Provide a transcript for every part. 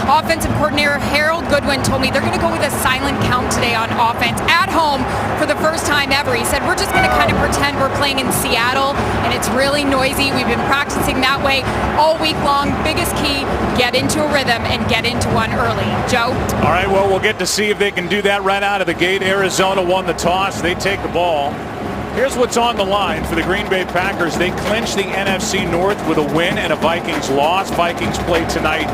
offensive coordinator Harold Goodwin told me they're going to go with a silent count today on offense at home for the first time ever. He said, we're just going to kind of pretend we're playing in Seattle and it's really noisy. We've been practicing that way all week long. Biggest key, get into a rhythm and get into one early. Joe? All right, well, we'll get to see if they can do that right out of the gate. Arizona won the toss. They take the ball. Here's what's on the line for the Green Bay Packers. They clinch the NFC North with a win and a Vikings loss. Vikings play tonight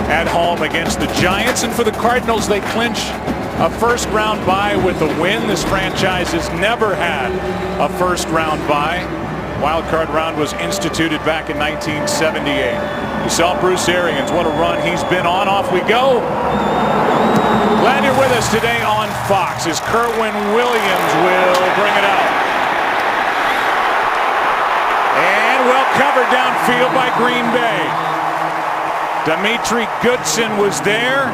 at home against the Giants. And for the Cardinals, they clinch a first-round bye with a win. This franchise has never had a first-round bye. Wild card round was instituted back in 1978. You saw Bruce Arians. What a run he's been on. Off we go. Glad you're with us today on Fox as Kerwin Williams will bring it out. And well covered downfield by Green Bay. Dimitri Goodson was there.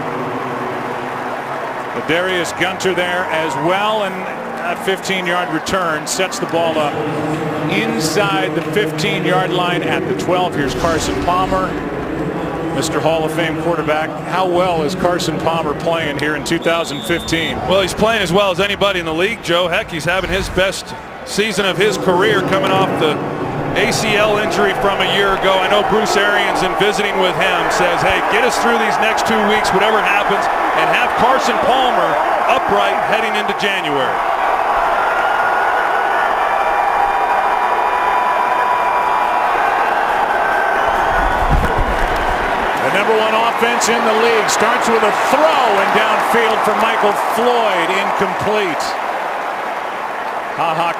Darius Gunter there as well, and a 15-yard return sets the ball up inside the 15-yard line at the 12. Here's Carson Palmer, Mr. Hall of Fame quarterback. How well is Carson Palmer playing here in 2015? Well, he's playing as well as anybody in the league, Joe. Heck, he's having his best season of his career coming off the ACL injury from a year ago. I know Bruce Arians, in visiting with him, says, hey, get us through these next 2 weeks, whatever happens, and have Carson Palmer upright heading into January. The number one offense in the league starts with a throw and downfield for Michael Floyd, incomplete.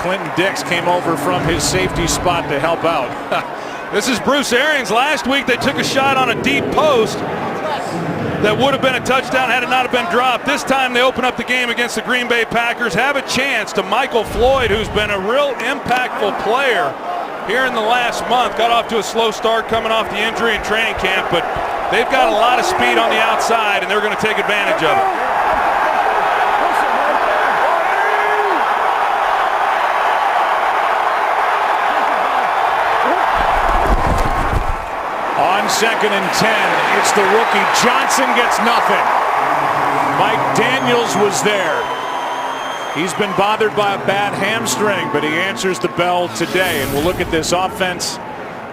Clinton Dix came over from his safety spot to help out. This is Bruce Arians. Last week they took a shot on a deep post that would have been a touchdown had it not have been dropped. This time they open up the game against the Green Bay Packers, have a chance to Michael Floyd, who's been a real impactful player here in the last month. Got off to a slow start coming off the injury in training camp, but they've got a lot of speed on the outside and they're going to take advantage of it. On 2nd and 10, it's the rookie. Johnson gets nothing. Mike Daniels was there. He's been bothered by a bad hamstring, but he answers the bell today. And we'll look at this offense.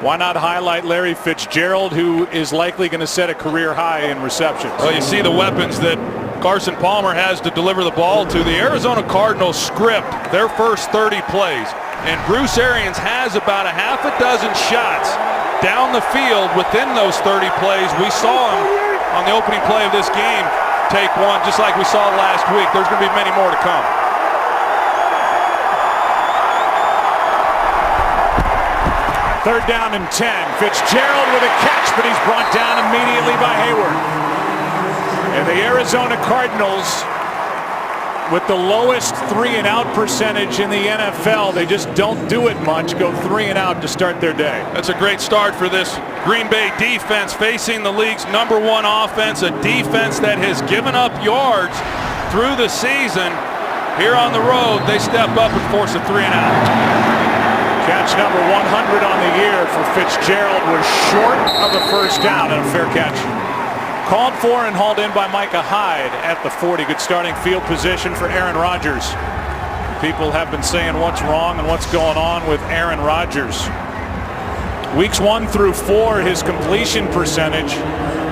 Why not highlight Larry Fitzgerald, who is likely going to set a career high in receptions? Well, you see the weapons that Carson Palmer has to deliver the ball to. The Arizona Cardinals script their first 30 plays, and Bruce Arians has about a half a dozen shots down the field within those 30 plays. We saw him on the opening play of this game take one, just like we saw last week. There's going to be many more to come. Third down and 10. Fitzgerald with a catch, but he's brought down immediately by Hayward. And the Arizona Cardinals, with the lowest 3-and-out percentage in the NFL, they just don't do it much, go 3-and-out to start their day. That's a great start for this Green Bay defense, facing the league's #1 offense, a defense that has given up yards through the season. Here on the road, they step up and force a 3-and-out. Catch number 100 on the year for Fitzgerald was short of a first down and a fair catch. Called for and hauled in by Micah Hyde at the 40. Good starting field position for Aaron Rodgers. People have been saying what's wrong and what's going on with Aaron Rodgers. Weeks 1 through 4, his completion percentage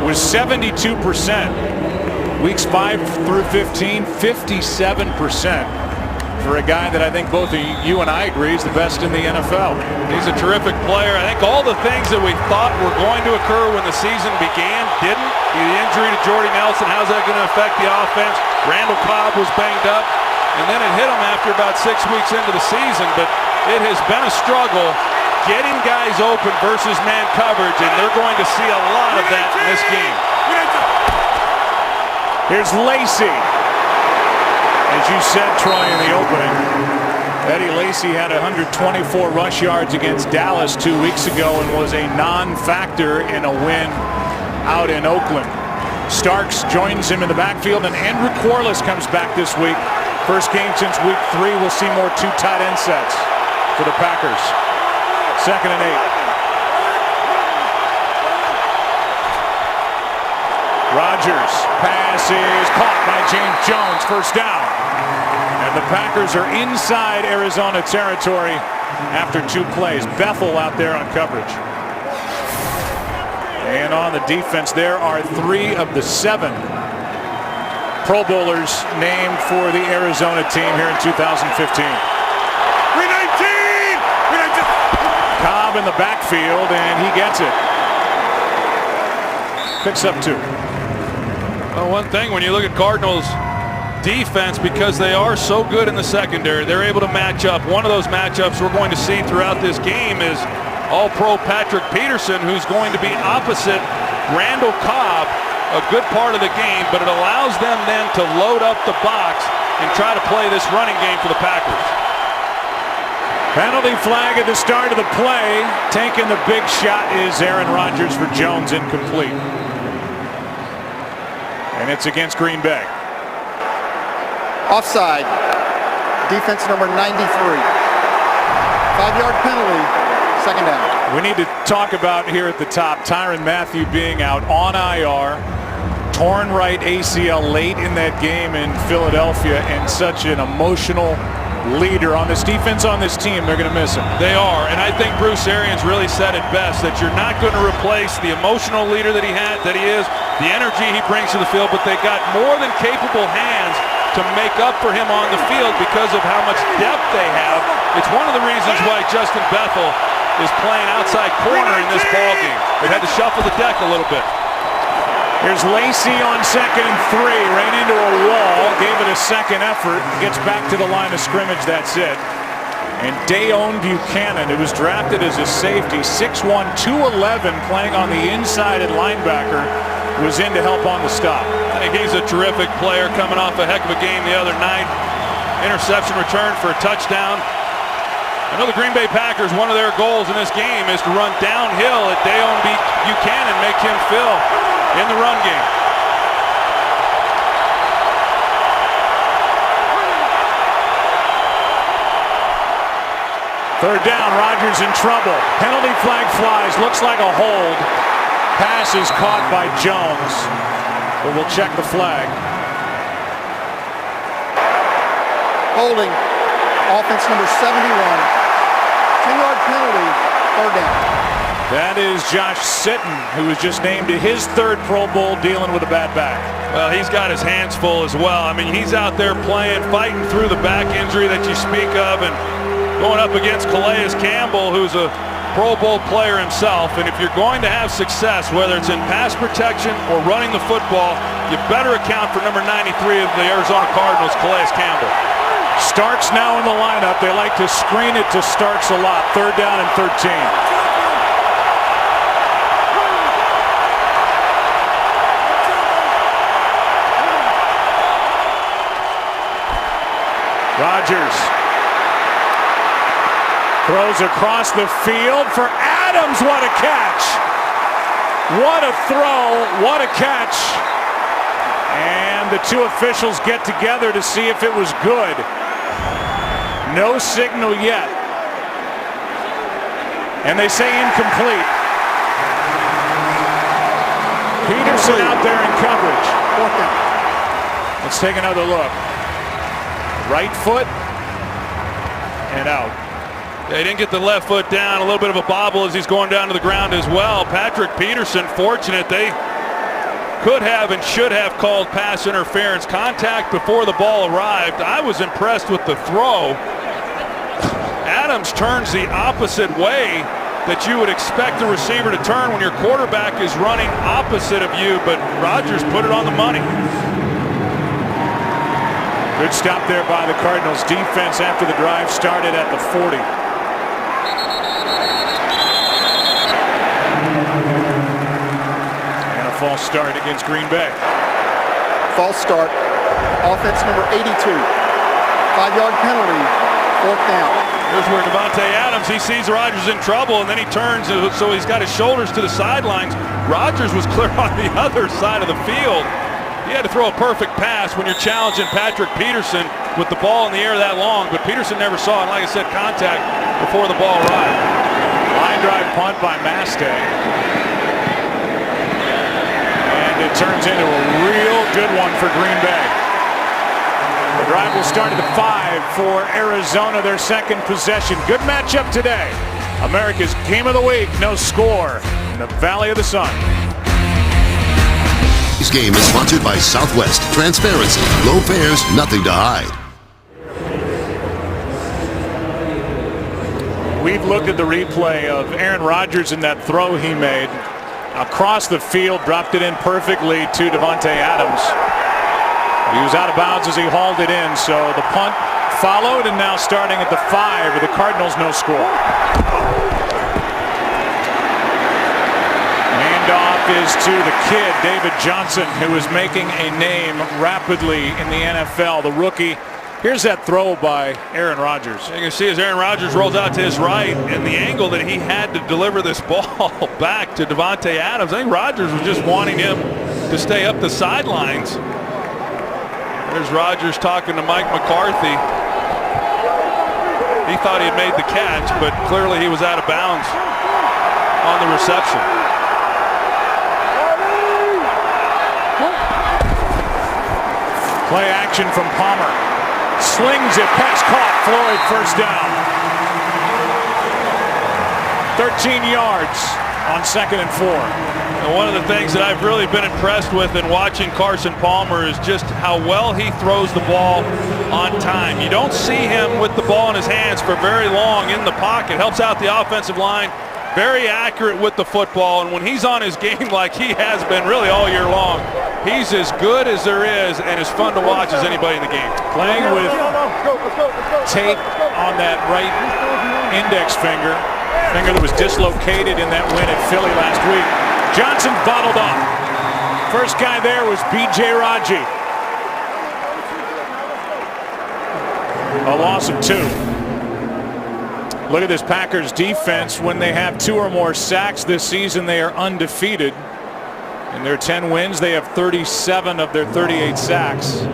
was 72%. Weeks 5 through 15, 57%. For a guy that I think both you and I agree is the best in the NFL. He's a terrific player. I think all the things that we thought were going to occur when the season began didn't. The injury to Jordy Nelson, how's that going to affect the offense? Randall Cobb was banged up, and then it hit him after about 6 weeks into the season. But it has been a struggle getting guys open versus man coverage, and they're going to see a lot of that in this game. Here's Lacy. As you said, Troy, in the opening, Eddie Lacy had 124 rush yards against Dallas 2 weeks ago and was a non-factor in a win out in Oakland. Starks joins him in the backfield, and Andrew Quarles comes back this week. First game since week 3. We'll see more 2 tight end sets for the Packers. 2nd and 8. Rodgers. Pass is caught by James Jones. First down. And the Packers are inside Arizona territory after 2 plays. Bethel out there on coverage. And on the defense, there are 3 of the 7 Pro Bowlers named for the Arizona team here in 2015. Cobb in the backfield, and he gets it. Picks up 2. Well, one thing, when you look at Cardinals defense, because they are so good in the secondary, they're able to match up. One of those matchups we're going to see throughout this game is All-Pro Patrick Peterson, who's going to be opposite Randall Cobb a good part of the game, but it allows them then to load up the box and try to play this running game for the Packers. Penalty flag at the start of the play. Taking the big shot is Aaron Rodgers for Jones, incomplete. And it's against Green Bay. Offside. Defense number 93. 5-yard penalty. Second down. We need to talk about here at the top Tyrann Mathieu being out on IR. Torn right ACL late in that game in Philadelphia, and such an emotional leader on this defense, on this team. They're going to miss him. They are, and I think Bruce Arians really said it best, that you're not going to replace the emotional leader that he is, the energy he brings to the field, but they got more than capable hands to make up for him on the field because of how much depth they have. It's one of the reasons why Justin Bethel is playing outside corner in this ballgame. They had to shuffle the deck a little bit. Here's Lacey on 2nd and 3, ran into a wall, gave it a second effort, gets back to the line of scrimmage, that's it. And Dayon Buchanan, who was drafted as a safety, 6'1", 211, playing on the inside at linebacker, was in to help on the stop. I think he's a terrific player, coming off a heck of a game the other night. Interception return for a touchdown. I know the Green Bay Packers, one of their goals in this game is to run downhill at Dayon Buchanan, make him fill in the run game. Third down, Rodgers in trouble. Penalty flag flies, looks like a hold. Pass is caught by Jones, but we'll check the flag. Holding. Offense number 71. 2-yard penalty. Third down. That is Josh Sitton, who was just named to his 3rd Pro Bowl, dealing with a bad back. Well, he's got his hands full as well. I mean, he's out there playing, fighting through the back injury that you speak of, and going up against Calais Campbell, who's a Pro Bowl player himself. And if you're going to have success, whether it's in pass protection or running the football, you better account for number 93 of the Arizona Cardinals, Calais Campbell. Starks now in the lineup. They like to screen it to Starks a lot. 3rd down and 13. Rodgers throws across the field for Adams. What a catch. What a throw. What a catch. And the 2 officials get together to see if it was good. No signal yet. And they say incomplete. Peterson out there in coverage. Let's take another look. Right foot and out. They didn't get the left foot down. A little bit of a bobble as he's going down to the ground as well. Patrick Peterson, fortunate. They could have and should have called pass interference. Contact before the ball arrived. I was impressed with the throw. Adams turns the opposite way that you would expect the receiver to turn when your quarterback is running opposite of you, but Rodgers put it on the money. Good stop there by the Cardinals defense after the drive started at the 40. And a false start against Green Bay. False start. Offense number 82. 5-yard penalty. 4th down. Here's where Davante Adams, he sees Rodgers in trouble, and then he turns, so he's got his shoulders to the sidelines. Rodgers was clear on the other side of the field. He had to throw a perfect pass when you're challenging Patrick Peterson with the ball in the air that long, but Peterson never saw it. And like I said, contact before the ball arrived. Line drive punt by Mastay. And it turns into a real good one for Green Bay. The drive will start at the 5 for Arizona, their second possession. Good matchup today. America's Game of the Week, no score in the Valley of the Sun. This game is sponsored by Southwest. Transparency, low fares, nothing to hide. We've looked at the replay of Aaron Rodgers and that throw he made across the field, dropped it in perfectly to Davante Adams. He was out of bounds as he hauled it in, so the punt followed, and now starting at the 5 with the Cardinals, no score. Handoff is to the kid, David Johnson, who is making a name rapidly in the NFL, the rookie. Here's that throw by Aaron Rodgers. You can see as Aaron Rodgers rolls out to his right, and the angle that he had to deliver this ball back to Davante Adams. I think Rodgers was just wanting him to stay up the sidelines. There's Rodgers talking to Mike McCarthy. He thought he had made the catch, but clearly he was out of bounds on the reception. Play action from Palmer. Slings it, pass caught, Floyd first down. 13 yards on 2nd and 4. And one of the things that I've really been impressed with in watching Carson Palmer is just how well he throws the ball on time. You don't see him with the ball in his hands for very long in the pocket. Helps out the offensive line. Very accurate with the football, and when he's on his game like he has been really all year long, he's as good as there is and as fun to watch as anybody in the game. Playing with tape on that right index finger that was dislocated in that win at Philly last week. Johnson bottled up. First guy there was B.J. Raji. A loss of 2. Look at this Packers defense. When they have 2 or more sacks this season, they are undefeated. In their 10 wins, they have 37 of their 38 sacks.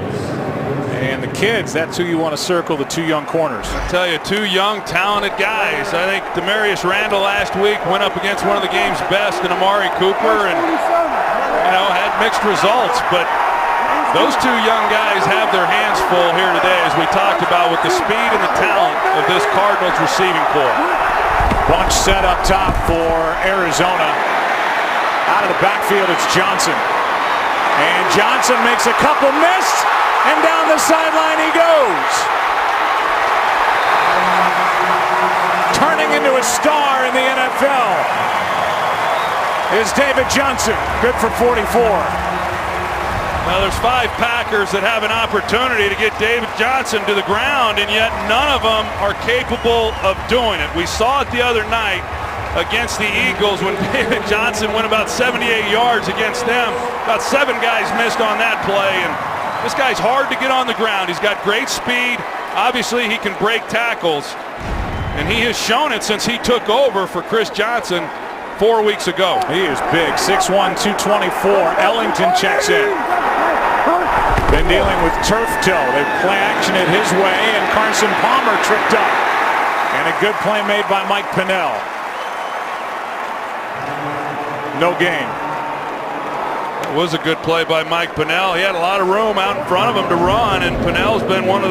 And the kids, that's who you want to circle, the 2 young corners. I tell you, 2 young, talented guys. I think Demarius Randall last week went up against one of the game's best in Amari Cooper and, had mixed results. But those 2 young guys have their hands full here today, as we talked about, with the speed and the talent of this Cardinals receiving corps. Bunch set up top for Arizona. Out of the backfield, it's Johnson. And Johnson makes a couple miss, and down the sideline he goes. Turning into a star in the NFL is David Johnson. Good for 44. Now there's 5 Packers that have an opportunity to get David Johnson to the ground, and yet none of them are capable of doing it. We saw it the other night against the Eagles when David Johnson went about 78 yards against them. About 7 guys missed on that play, and this guy's hard to get on the ground. He's got great speed. Obviously, he can break tackles, and he has shown it since he took over for Chris Johnson 4 weeks ago. He is big, 6'1", 224. Ellington checks in. Been dealing with turf toe. They play action it his way, and Carson Palmer tripped up. And a good play made by Mike Pennell. No gain. It was a good play by Mike Pennell. He had a lot of room out in front of him to run, and Pennell's been one of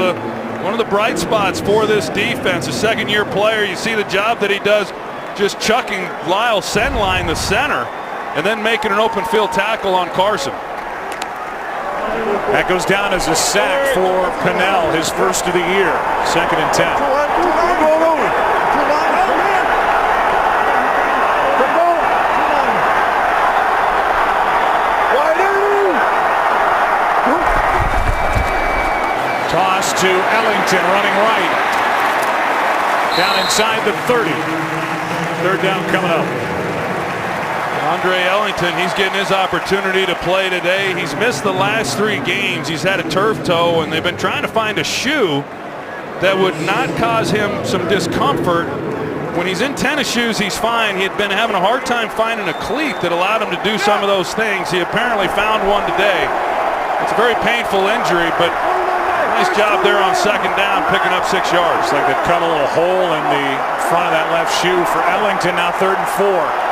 the bright spots for this defense. A second-year player. You see the job that he does, just chucking Lyle Sendline the center, and then making an open field tackle on Carson. That goes down as a sack for Pennell, his first of the year. 2nd and 10. Toss to Ellington, running right. Down inside the 30. 3rd down coming up. Andre Ellington, he's getting his opportunity to play today. He's missed the last 3 games. He's had a turf toe, and they've been trying to find a shoe that would not cause him some discomfort. When he's in tennis shoes, he's fine. He had been having a hard time finding a cleat that allowed him to do some of those things. He apparently found one today. It's a very painful injury, but nice job there on 2nd down, picking up 6 yards. Looks like they've cut a little hole in the front of that left shoe for Ellington. Now 3rd and 4.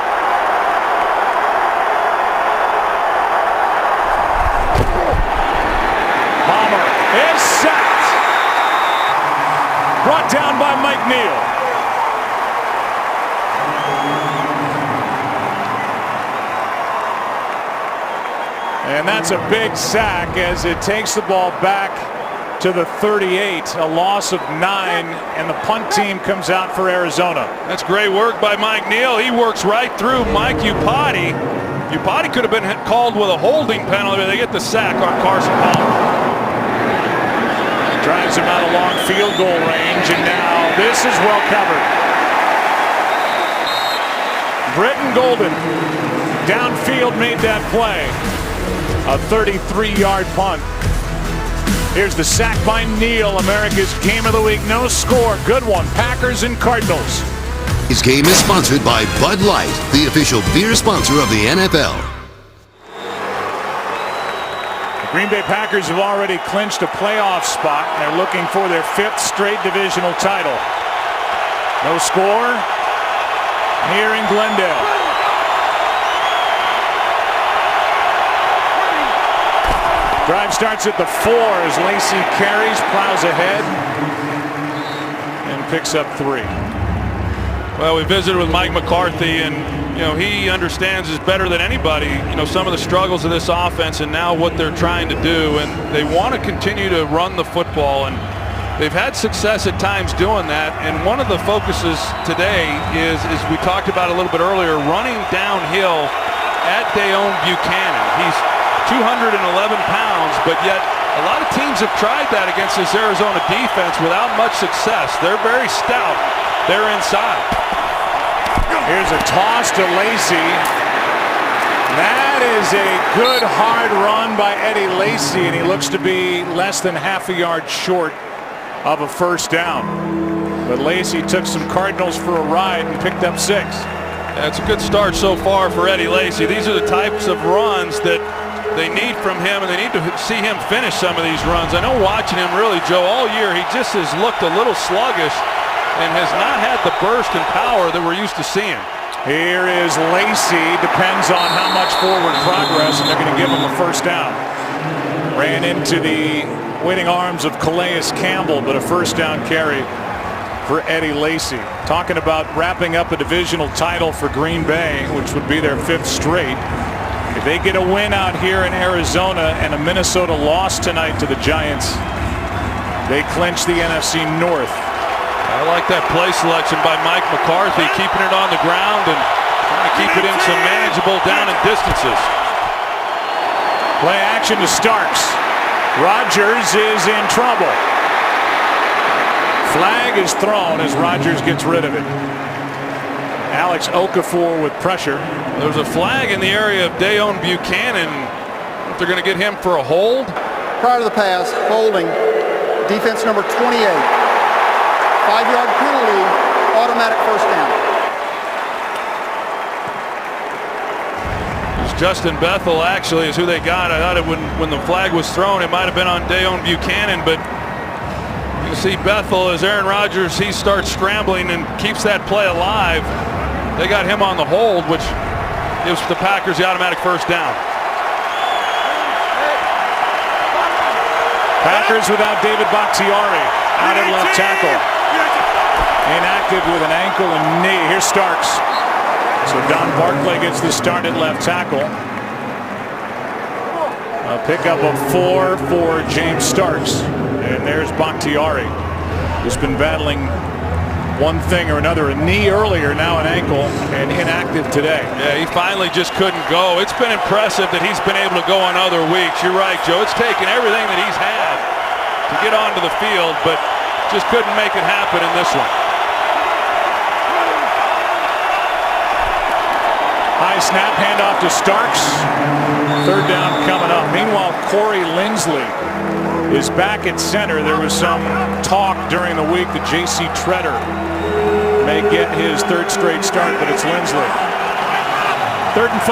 Brought down by Mike Neal. And that's a big sack as it takes the ball back to the 38, a loss of 9, and the punt team comes out for Arizona. That's great work by Mike Neal. He works right through Mike Upati. Upati could have been called with a holding penalty, but they get the sack on Carson Palmer. Drives him out along field goal range, and now this is well covered. Britton Golden downfield made that play. A 33-yard punt. Here's the sack by Neal, America's Game of the Week. No score. Good one. Packers and Cardinals. This game is sponsored by Bud Light, the official beer sponsor of the NFL. The Green Bay Packers have already clinched a playoff spot, and they're looking for their 5th straight divisional title. No score here in Glendale. Drive starts at the 4 as Lacy carries, plows ahead, and picks up 3. Well, we visited with Mike McCarthy, and he understands as better than anybody some of the struggles of this offense and now what they're trying to do, and they want to continue to run the football, and they've had success at times doing that. And one of the focuses today is we talked about a little bit earlier, running downhill at Dayon Buchanan. He's 211 pounds, but yet a lot of teams have tried that against this Arizona defense without much success. They're very stout. They're inside. Here's a toss to Lacy. That is a good hard run by Eddie Lacy, and he looks to be less than half a yard short of a first down. But Lacy took some Cardinals for a ride and picked up 6. That's a good start so far for Eddie Lacy. These are the types of runs that they need from him, and they need to see him finish some of these runs. I know watching him really, Joe, all year, he just has looked a little sluggish and has not had the burst and power that we're used to seeing. Here is Lacy. Depends on how much forward progress, and they're going to give him a first down. Ran into the waiting arms of Calais Campbell, but a first down carry for Eddie Lacy. Talking about wrapping up a divisional title for Green Bay, which would be their 5th straight. If they get a win out here in Arizona and a Minnesota loss tonight to the Giants, they clinch the NFC North. I like that play selection by Mike McCarthy, keeping it on the ground and trying to keep it in some manageable down and distances. Play action to Starks. Rodgers is in trouble. Flag is thrown as Rodgers gets rid of it. Alex Okafor with pressure. There's a flag in the area of Dayon Buchanan. If they're going to get him for a hold. Prior to the pass, holding, defense number 28. 5-yard penalty, automatic first down. It was Justin Bethel actually is who they got. I thought when the flag was thrown, it might have been on Dayon Buchanan, but you see Bethel as Aaron Rodgers, he starts scrambling and keeps that play alive. They got him on the hold, which gives the Packers the automatic first down. Packers without David Bakhtiari out at left tackle. Inactive with an ankle and knee. Here's Starks. So Don Barclay gets the start at left tackle. A pickup of 4 for James Starks. And there's Bakhtiari, who's been battling one thing or another, a knee earlier, now an ankle, and inactive today. Yeah, he finally just couldn't go. It's been impressive that he's been able to go on other weeks. You're right, Joe. It's taken everything that he's had to get onto the field, but just couldn't make it happen in this one. High snap, handoff to Starks. Third down coming up. Meanwhile, Corey Linsley is back at center. There was some talk during the week that J.C. Treader may get his 3rd straight start, but it's Linsley. 3rd and 5.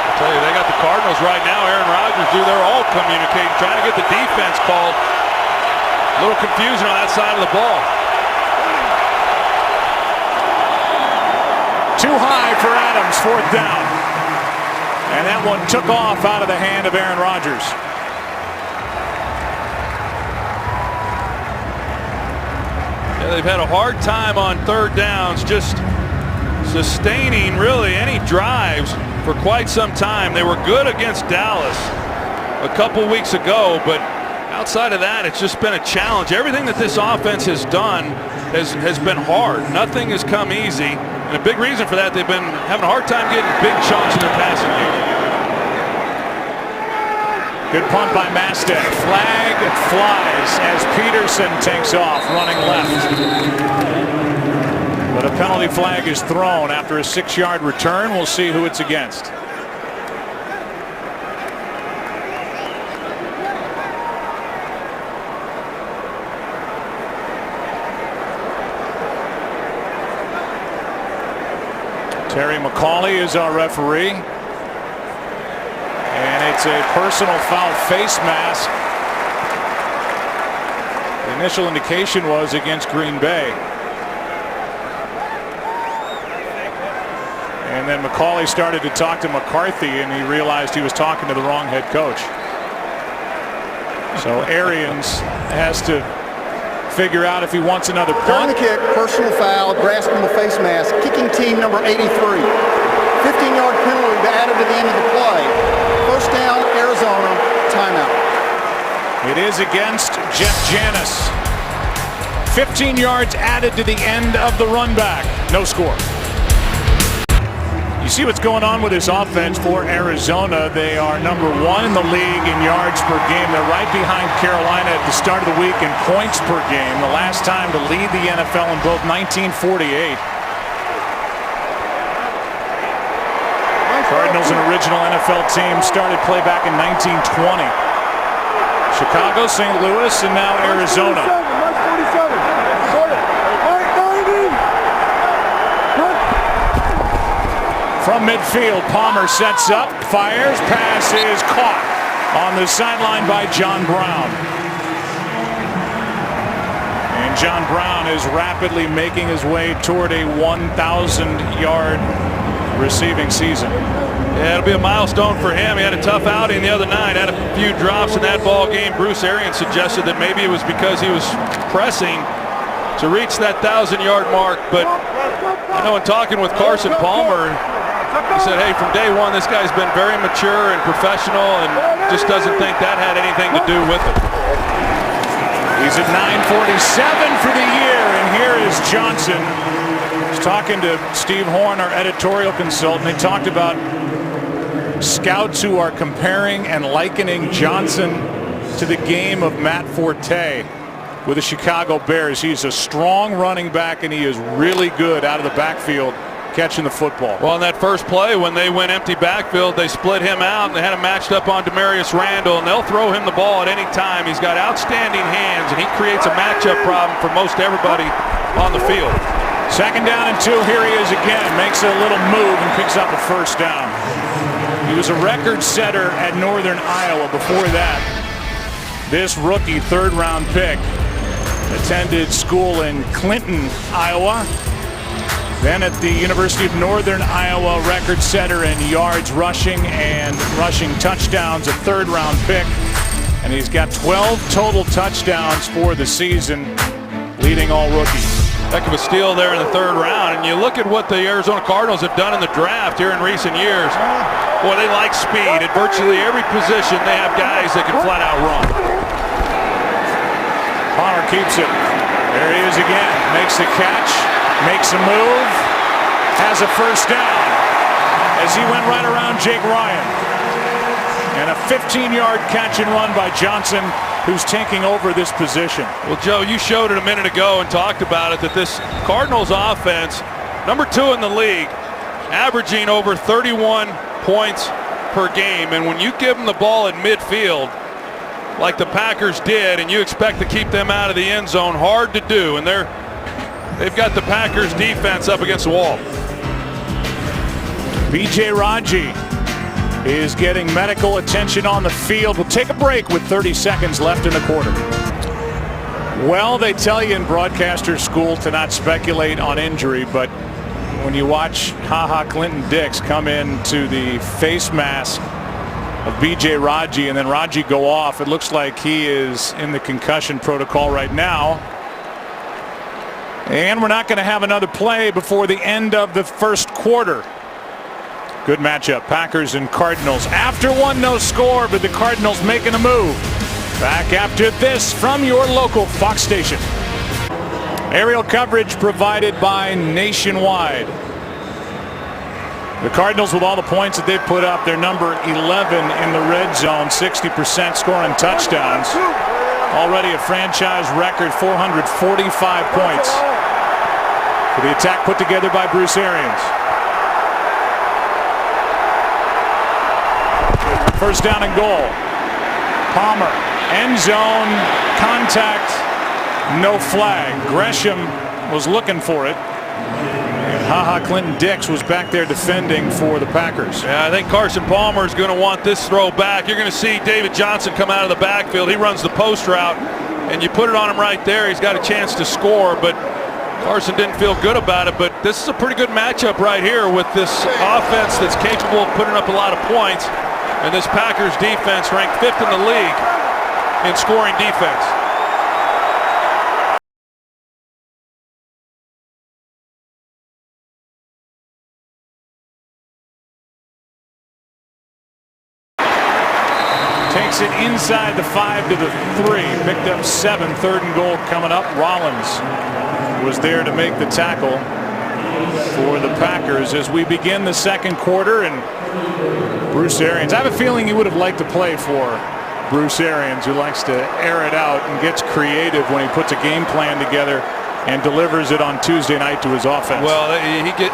I tell you, they got the Cardinals right now. Aaron Rodgers, they're all communicating, trying to get the defense called. A little confusion on that side of the ball. Too high for Adams, 4th down. And that one took off out of the hand of Aaron Rodgers. Yeah, they've had a hard time on third downs, just sustaining really any drives for quite some time. They were good against Dallas a couple weeks ago, but outside of that, it's just been a challenge. Everything that this offense has done has been hard. Nothing has come easy. And a big reason for that, they've been having a hard time getting big chunks in their passing game. Good punt by Mastek. Flag flies as Peterson takes off running left. But a penalty flag is thrown after a 6-yard return. We'll see who it's against. Terry McCauley is our referee. And it's a personal foul face mask. The initial indication was against Green Bay. And then McCauley started to talk to McCarthy, and he realized he was talking to the wrong head coach. So Arians has to figure out if he wants another During punt. the kick, personal foul, grasping the face mask, kicking team number 83. 15-yard penalty added to the end of the play. First down, Arizona, timeout. It is against Jeff Janis. 15 yards added to the end of the run back. No score. You see what's going on with this offense for Arizona. They are number 1 in the league in yards per game. They're right behind Carolina at the start of the week in points per game. The last time to lead the NFL in both 1948. Cardinals, an original NFL team, started play back in 1920. Chicago, St. Louis, and now Arizona. From midfield, Palmer sets up, fires, pass is caught on the sideline by John Brown. And John Brown is rapidly making his way toward a 1,000-yard receiving season. Yeah, it'll be a milestone for him. He had a tough outing the other night, had a few drops in that ball game. Bruce Arians suggested that maybe it was because he was pressing to reach that 1,000-yard mark. But I know in talking with Carson Palmer, he said, hey, from day one, this guy's been very mature and professional and just doesn't think that had anything to do with it. He's at 947 for the year, and here is Johnson. He's talking to Steve Horn, our editorial consultant. They talked about scouts who are comparing and likening Johnson to the game of Matt Forte with the Chicago Bears. He's a strong running back, and he is really good out of the backfield catching the football. Well, in that first play, when they went empty backfield, they split him out and they had him matched up on Demarius Randall, and they'll throw him the ball at any time. He's got outstanding hands, and he creates a matchup problem for most everybody on the field. Second down and 2. Here he is again. Makes a little move and picks up a first down. He was a record setter at Northern Iowa. Before that, this rookie third-round pick attended school in Clinton, Iowa. Then at the University of Northern Iowa, record setter in yards rushing and rushing touchdowns, a third-round pick. And he's got 12 total touchdowns for the season, leading all rookies. Heck of a steal there in the third round. And you look at what the Arizona Cardinals have done in the draft here in recent years. Boy, they like speed. At virtually every position, they have guys that can flat out run. Palmer keeps it. There he is again. Makes the catch. Makes a move. Has a first down as he went right around Jake Ryan. And a 15-yard catch and run by Johnson, who's taking over this position. Well, Joe, you showed it a minute ago and talked about it, that this Cardinals offense, number 2 in the league, averaging over 31 points per game. And when you give them the ball at midfield, like the Packers did, and you expect to keep them out of the end zone, hard to do. And they've got the Packers defense up against the wall. B.J. Raji is getting medical attention on the field. We'll take a break with 30 seconds left in the quarter. Well, they tell you in broadcaster school to not speculate on injury, but when you watch Clinton Dix come into the face mask of B.J. Raji and then Raji go off, it looks like he is in the concussion protocol right now. And we're not going to have another play before the end of the first quarter. Good matchup, Packers and Cardinals. After one, no score, but the Cardinals making a move. Back after this from your local Fox station. Aerial coverage provided by Nationwide. The Cardinals, with all the points that they've put up, they're number 11 in the red zone, 60% scoring touchdowns. Already a franchise record 445 points for the attack put together by Bruce Arians. First down and goal. Palmer, end zone, contact, no flag. Gresham was looking for it. And Clinton Dix was back there defending for the Packers. Yeah, I think Carson Palmer is going to want this throw back. You're going to see David Johnson come out of the backfield. He runs the post route, and you put it on him right there. He's got a chance to score, but Carson didn't feel good about it. But this is a pretty good matchup right here with this offense that's capable of putting up a lot of points, and this Packers defense ranked 5th in the league in scoring defense. Takes it inside the 5 to the 3. Picked up 7. 3rd and goal coming up. Rollins was there to make the tackle for the Packers as we begin the second quarter. And Bruce Arians, I have a feeling he would have liked to play for Bruce Arians, who likes to air it out and gets creative when he puts a game plan together and delivers it on Tuesday night to his offense. Well,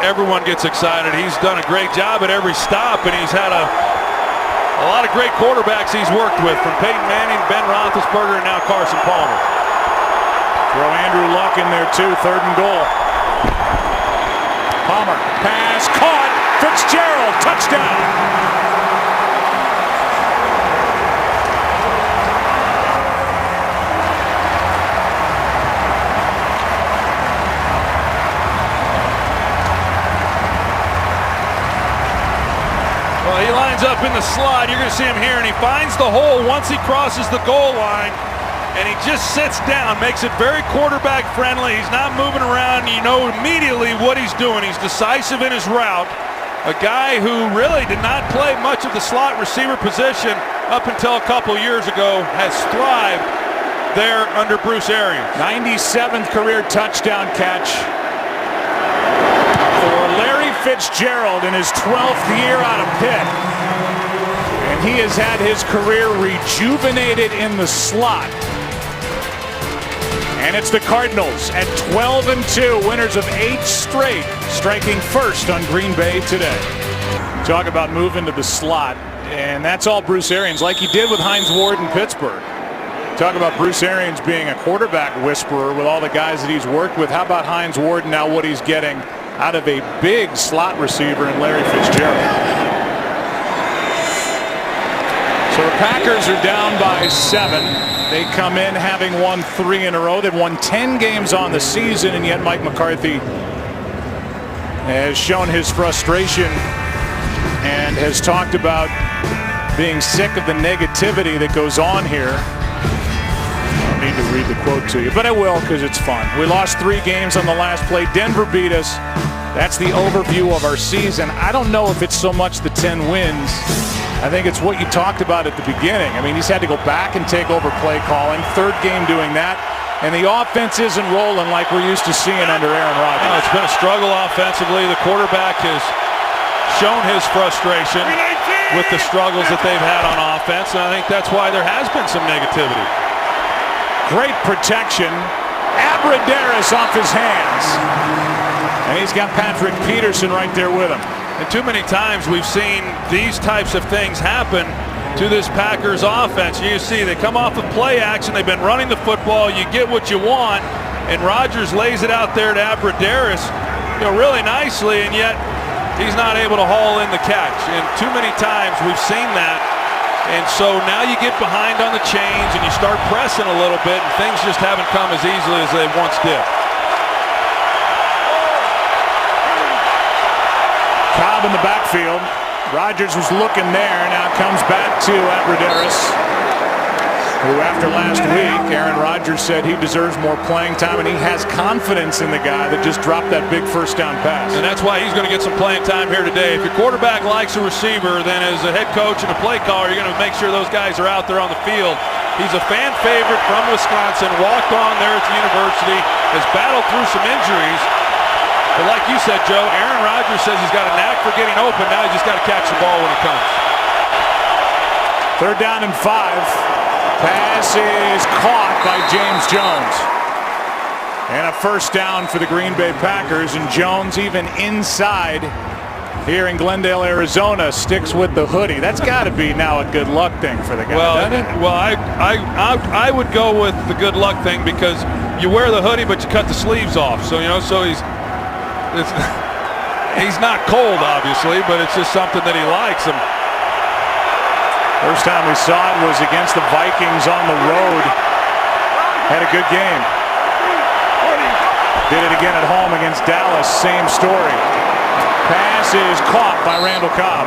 everyone gets excited. He's done a great job at every stop, and he's had a lot of great quarterbacks he's worked with, from Peyton Manning, Ben Roethlisberger, and now Carson Palmer. Throw Andrew Luck in there too. 3rd and goal. Palmer, pass, caught. Fitzgerald, touchdown. Well, he lines up in the slot. You're going to see him here, and he finds the hole once he crosses the goal line, and he just sits down, makes it very quarterback friendly. He's not moving around. You know immediately what he's doing. He's decisive in his route. A guy who really did not play much of the slot receiver position up until a couple years ago has thrived there under Bruce Arians. 97th career touchdown catch for Larry Fitzgerald in his 12th year out of Pitt. And he has had his career rejuvenated in the slot. And it's the Cardinals at 12-2, winners of 8 straight, striking first on Green Bay today. Talk about moving to the slot, and that's all Bruce Arians, like he did with Hines Ward in Pittsburgh. Talk about Bruce Arians being a quarterback whisperer with all the guys that he's worked with. How about Hines Ward now, what he's getting out of a big slot receiver in Larry Fitzgerald? So the Packers are down by 7. They come in having won 3 in a row. They've won 10 games on the season, and yet Mike McCarthy has shown his frustration and has talked about being sick of the negativity that goes on here. I don't need to read the quote to you, but I will because it's fun. We lost 3 games on the last play. Denver beat us. That's the overview of our season. I don't know if it's so much the 10 wins. I think it's what you talked about at the beginning. I mean, he's had to go back and take over play calling. 3rd game doing that. And the offense isn't rolling like we're used to seeing under Aaron Rodgers. No, it's been a struggle offensively. The quarterback has shown his frustration with the struggles that they've had on offense. And I think that's why there has been some negativity. Great protection. Abradaris off his hands. And he's got Patrick Peterson right there with him. And too many times we've seen these types of things happen to this Packers offense. You see they come off of play action. They've been running the football. You get what you want. And Rodgers lays it out there to Abradaris, really nicely, and yet he's not able to haul in the catch. And too many times we've seen that. And so now you get behind on the chains and you start pressing a little bit, and things just haven't come as easily as they once did. Cobb in the backfield. Rodgers was looking there. Now comes back to Abrederis, who after last week, Aaron Rodgers said he deserves more playing time, and he has confidence in the guy that just dropped that big first down pass. And that's why he's going to get some playing time here today. If your quarterback likes a receiver, then as a head coach and a play caller, you're going to make sure those guys are out there on the field. He's a fan favorite from Wisconsin, walked on there at the university, has battled through some injuries. But like you said, Joe, Aaron Rodgers says he's got a knack for getting open. Now he's just got to catch the ball when it comes. 3rd down and 5. Pass is caught by James Jones. And a first down for the Green Bay Packers. And Jones, even inside here in Glendale, Arizona, sticks with the hoodie. That's got to be now a good luck thing for the guy, doesn't it? Well, I would go with the good luck thing because you wear the hoodie, but you cut the sleeves off. So, so he's not cold, obviously, but it's just something that he likes. First time we saw it was against the Vikings on the road. Had a good game. Did it again at home against Dallas. Same story. Pass is caught by Randall Cobb.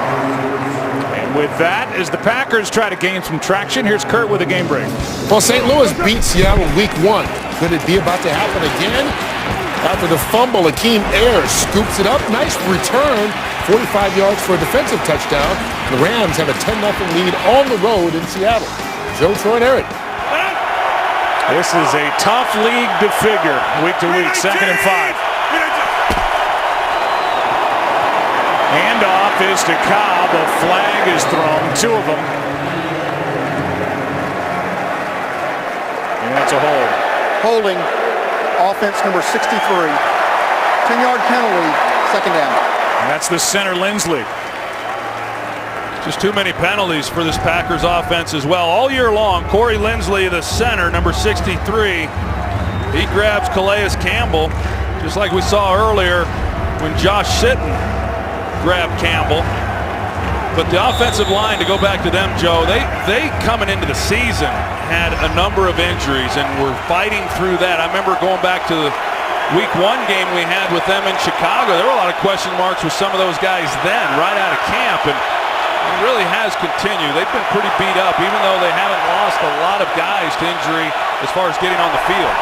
And with that, as the Packers try to gain some traction, here's Kurt with a game break. Well, St. Louis beat Seattle week 1. Could it be about to happen again? After the fumble, Akeem Ayers scoops it up. Nice return. 45 yards for a defensive touchdown. The Rams have a 10-0 lead on the road in Seattle. Joe, Troy, and Eric. This is a tough league to figure week to week. 2nd and 5. Handoff is to Cobb. A flag is thrown. 2 of them. And that's a hold. Holding. Offense number 63. 10-yard penalty. 2nd down. And that's the center, Lindsley. Just too many penalties for this Packers offense as well. All year long, Corey Lindsley, the center, number 63, he grabs Calais Campbell, just like we saw earlier when Josh Sitton grabbed Campbell. But the offensive line, to go back to them, Joe, they coming into the season had a number of injuries and were fighting through that. I remember going back to the Week 1 game we had with them in Chicago. There were a lot of question marks with some of those guys then, right out of camp, and it really has continued. They've been pretty beat up, even though they haven't lost a lot of guys to injury as far as getting on the field.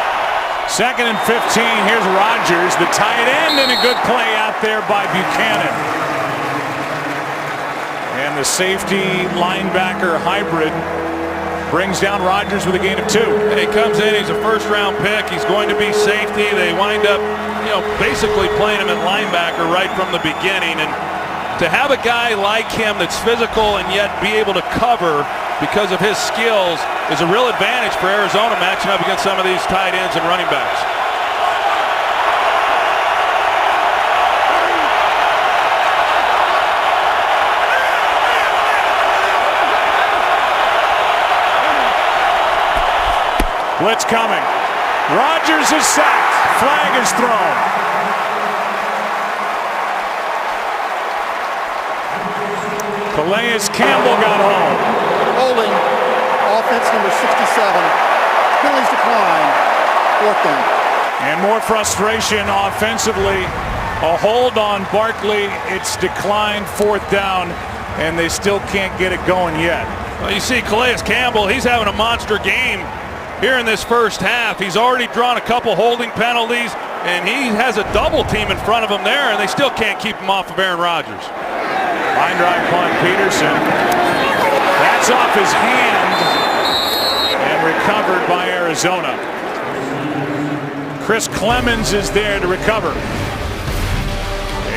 2nd and 15. Here's Rodgers, the tight end, and a good play out there by Buchanan. And the safety linebacker hybrid brings down Rodgers with a gain of 2. And he comes in, he's a first-round pick. He's going to be safety. They wind up, basically playing him at linebacker right from the beginning. And to have a guy like him that's physical and yet be able to cover because of his skills is a real advantage for Arizona matching up against some of these tight ends and running backs. Blitz coming. Rodgers is sacked. Flag is thrown. Calais Campbell got home. Holding. Offense number 67. Penalties decline. 4th down. And more frustration offensively. A hold on Barkley. It's declined. 4th down. And they still can't get it going yet. Well, you see Calais Campbell, he's having a monster game here in this first half. He's already drawn a couple holding penalties, and he has a double team in front of him there, and they still can't keep him off of Aaron Rodgers. Line drive punt, Peterson. That's off his hand and recovered by Arizona. Chris Clemens is there to recover.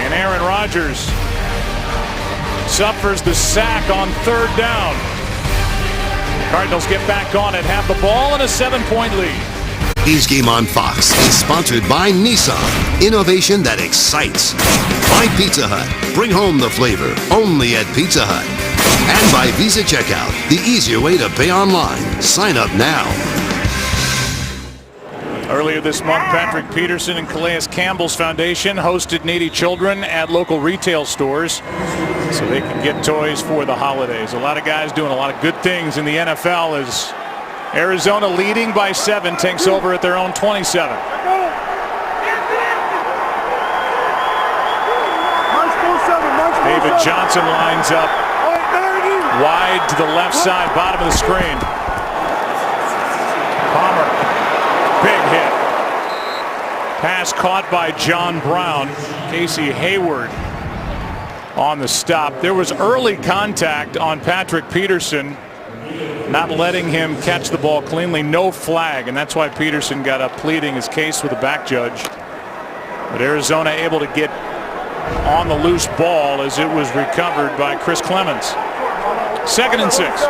And Aaron Rodgers suffers the sack on 3rd down. Cardinals get back on it, have the ball, and a 7-point lead. Today's game on Fox is sponsored by Nissan. Innovation that excites. By Pizza Hut. Bring home the flavor only at Pizza Hut. And by Visa Checkout, the easier way to pay online. Sign up now. Earlier this month, Patrick Peterson and Calais Campbell's Foundation hosted needy children at local retail stores so they can get toys for the holidays. A lot of guys doing a lot of good things in the NFL as Arizona, leading by 7, takes over at their own 27. David Johnson lines up wide to the left side, bottom of the screen. Palmer, big hit. Pass caught by John Brown. Casey Hayward on the stop. There was early contact on Patrick Peterson, not letting him catch the ball cleanly. No flag, and that's why Peterson got up pleading his case with the back judge. But Arizona able to get on the loose ball as it was recovered by Chris Clemens. 2nd and 6.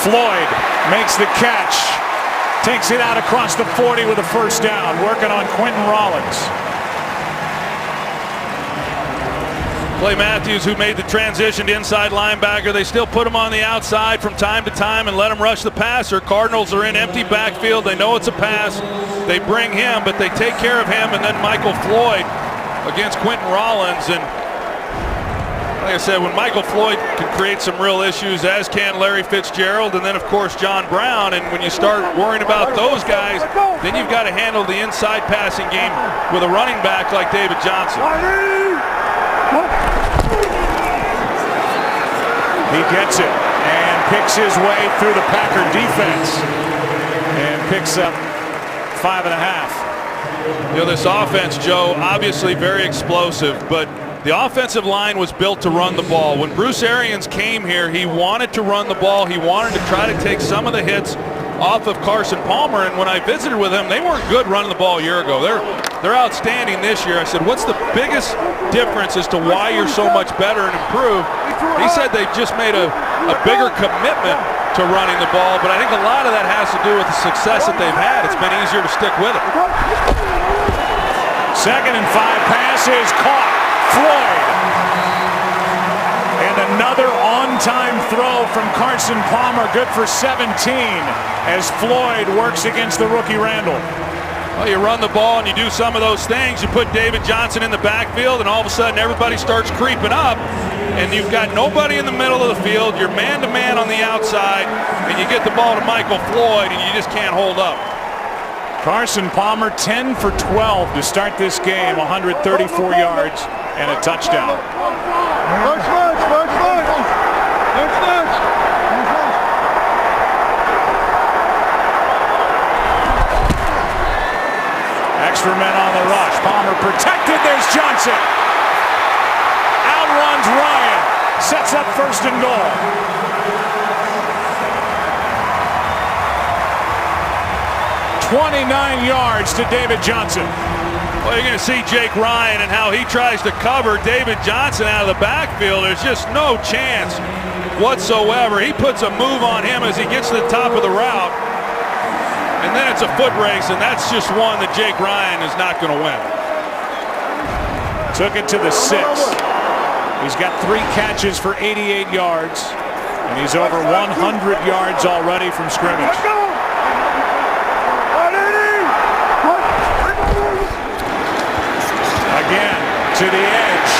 Floyd makes the catch, takes it out across the 40 with a first down, working on Quentin Rollins. Clay Matthews, who made the transition to inside linebacker, they still put him on the outside from time to time and let him rush the passer. Cardinals are in empty backfield. They know it's a pass. They bring him, but they take care of him, and then Michael Floyd against Quentin Rollins. And like I said, when Michael Floyd can create some real issues, as can Larry Fitzgerald, and then of course John Brown, and when you start worrying about those guys, then you've got to handle the inside passing game with a running back like David Johnson. He gets it and picks his way through the Packer defense and picks up 5.5. You know, this offense, Joe, obviously very explosive, but the offensive line was built to run the ball. When Bruce Arians came here, he wanted to run the ball. He wanted to try to take some of the hits off of Carson Palmer, and when I visited with him, they weren't good running the ball a year ago. They're outstanding this year. I said, what's the biggest difference as to why you're so much better and improved? He said they've just made a bigger commitment to running the ball, but I think a lot of that has to do with the success that they've had. It's been easier to stick with it. 2nd and 5, pass is caught. Floyd. And another on-time throw from Carson Palmer, good for 17, as Floyd works against the rookie Randall. Well, you run the ball and you do some of those things. You put David Johnson in the backfield, and all of a sudden everybody starts creeping up, and you've got nobody in the middle of the field. You're man-to-man on the outside, and you get the ball to Michael Floyd, and you just can't hold up. Carson Palmer 10 for 12 to start this game, 134 yards and a touchdown. Extra men on the rush. Palmer protected. There's Johnson. Outruns Ryan. Sets up 1st and goal. $29 yards to David Johnson. Well, you're going to see Jake Ryan and how he tries to cover David Johnson out of the backfield. There's just no chance whatsoever. He puts a move on him as he gets to the top of the route. And then it's a foot race, and that's just one that Jake Ryan is not going to win. Took it to the 6. He's got 3 catches for 88 yards, and he's over 100 yards already from scrimmage. Again, to the edge.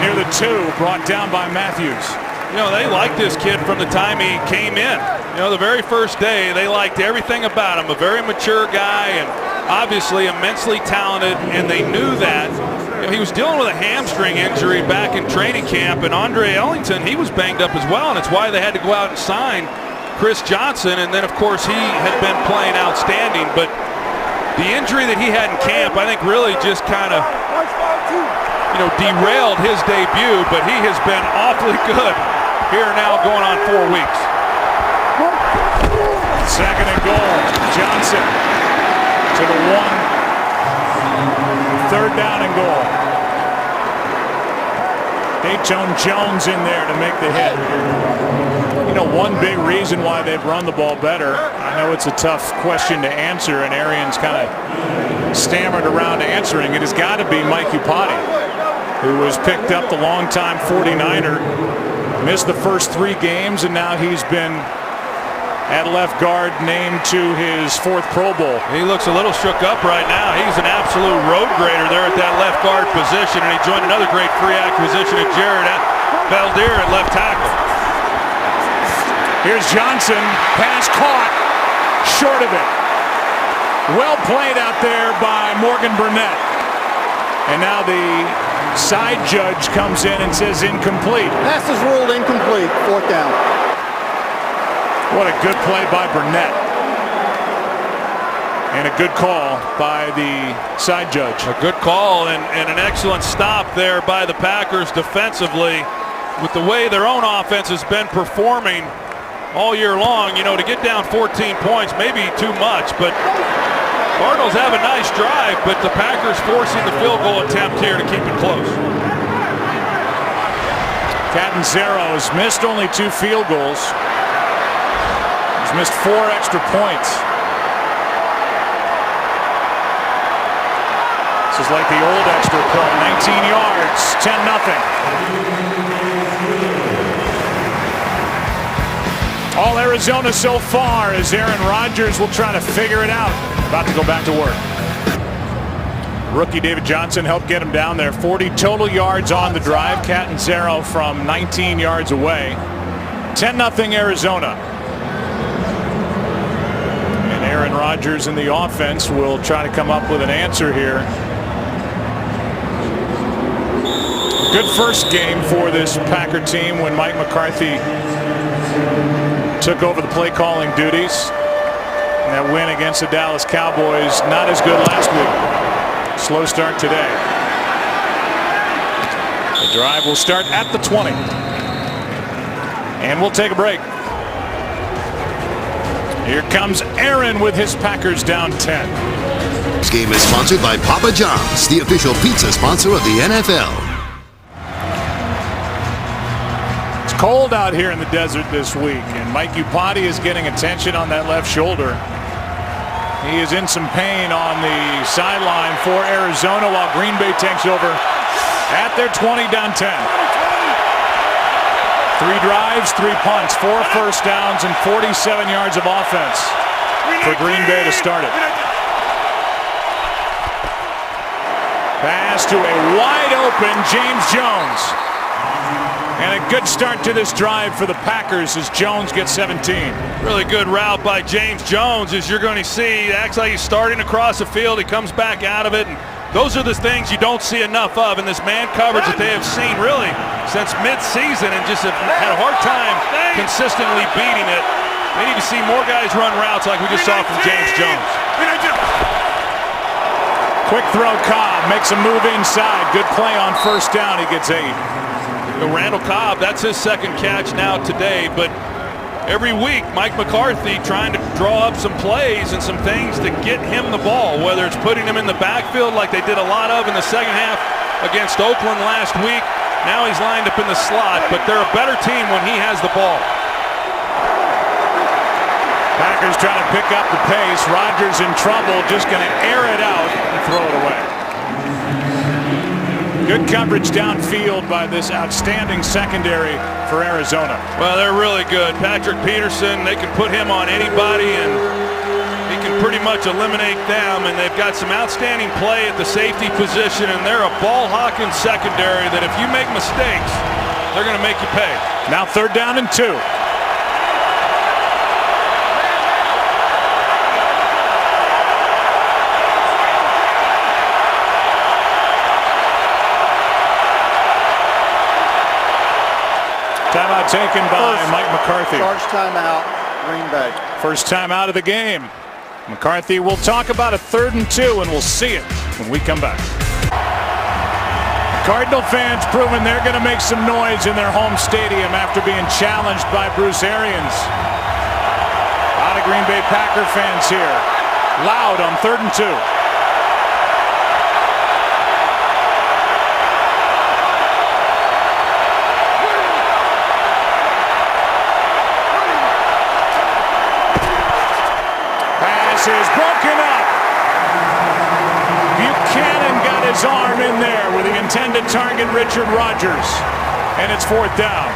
Near the 2, brought down by Matthews. You know, they liked this kid from the time he came in. You know, the very first day, they liked everything about him. A very mature guy and obviously immensely talented, and they knew that. You know, he was dealing with a hamstring injury back in training camp, and Andre Ellington, he was banged up as well, and it's why they had to go out and sign Chris Johnson, and then, of course, he had been playing outstanding, but the injury that he had in camp, I think, really just kind of, you know, derailed his debut, but he has been awfully good here now going on 4 weeks. 2nd and goal. Johnson to the 1. 3rd down and goal. Dayton Jones in there to make the hit. You know, one big reason why they've run the ball better, I know it's a tough question to answer, and Arians kind of stammered around answering it, has got to be Mike Iupati, who was picked up, the longtime 49er, missed the first 3 games, and now he's been at left guard, named to his 4th Pro Bowl. He looks a little shook up right now. He's an absolute road grader there at that left guard position, and he joined another great free acquisition of Jared Beldier at left tackle. Here's Johnson, pass caught, short of it. Well played out there by Morgan Burnett. And now the side judge comes in and says incomplete. Pass is ruled incomplete. 4th down. What a good play by Burnett. And a good call by the side judge. A good call and an excellent stop there by the Packers defensively. With the way their own offense has been performing all year long, you know, to get down 14 points, maybe too much, but Cardinals have a nice drive, but the Packers forcing the field goal attempt here to keep it close. Catanzaro has missed only 2 field goals. He's missed 4 extra points. This is like the old extra point. 19 yards, 10-0. All Arizona so far as Aaron Rodgers will try to figure it out. About to go back to work. Rookie David Johnson helped get him down there. 40 total yards on the drive. Catanzaro from 19 yards away. 10-0 Arizona. And Aaron Rodgers in the offense will try to come up with an answer here. Good first game for this Packer team when Mike McCarthy took over the play calling duties. And that win against the Dallas Cowboys, not as good last week. Slow start today. The drive will start at the 20. And we'll take a break. Here comes Aaron with his Packers down 10. This game is sponsored by Papa John's, the official pizza sponsor of the NFL. Cold out here in the desert this week, and Mike Iupati is getting attention on that left shoulder. He is in some pain on the sideline for Arizona while Green Bay takes over at their 20 down 10. 3 drives, 3 punts, 4 first downs, and 47 yards of offense for Green Bay to start it. Pass to a wide open James Jones. And a good start to this drive for the Packers as Jones gets 17. Really good route by James Jones, as you're going to see. It acts like he's starting across the field. He comes back out of it. And those are the things you don't see enough of in this man coverage that they have seen really since mid-season and just have had a hard time consistently beating it. They need to see more guys run routes like we just saw from James Jones. Quick throw, Cobb makes a move inside. Good play on first down. He gets 8. Randall Cobb, that's his second catch now today, but every week Mike McCarthy trying to draw up some plays and some things to get him the ball, whether it's putting him in the backfield like they did a lot of in the second half against Oakland last week. Now he's lined up in the slot, but they're a better team when he has the ball. Packers trying to pick up the pace. Rodgers in trouble, just going to air it out and throw it away. Good coverage downfield by this outstanding secondary for Arizona. Well, they're really good. Patrick Peterson, they can put him on anybody and he can pretty much eliminate them. And they've got some outstanding play at the safety position, and they're a ball-hawking secondary that if you make mistakes, they're going to make you pay. Now 3rd down and 2. Timeout taken by Mike McCarthy. Charge timeout, Green Bay. First time out of the game. McCarthy will talk about a 3rd and 2, and we'll see it when we come back. Cardinal fans proving they're going to make some noise in their home stadium after being challenged by Bruce Arians. A lot of Green Bay Packer fans here. Loud on 3rd and 2. Is broken up. Buchanan got his arm in there with the intended target, Richard Rodgers, and it's 4th down.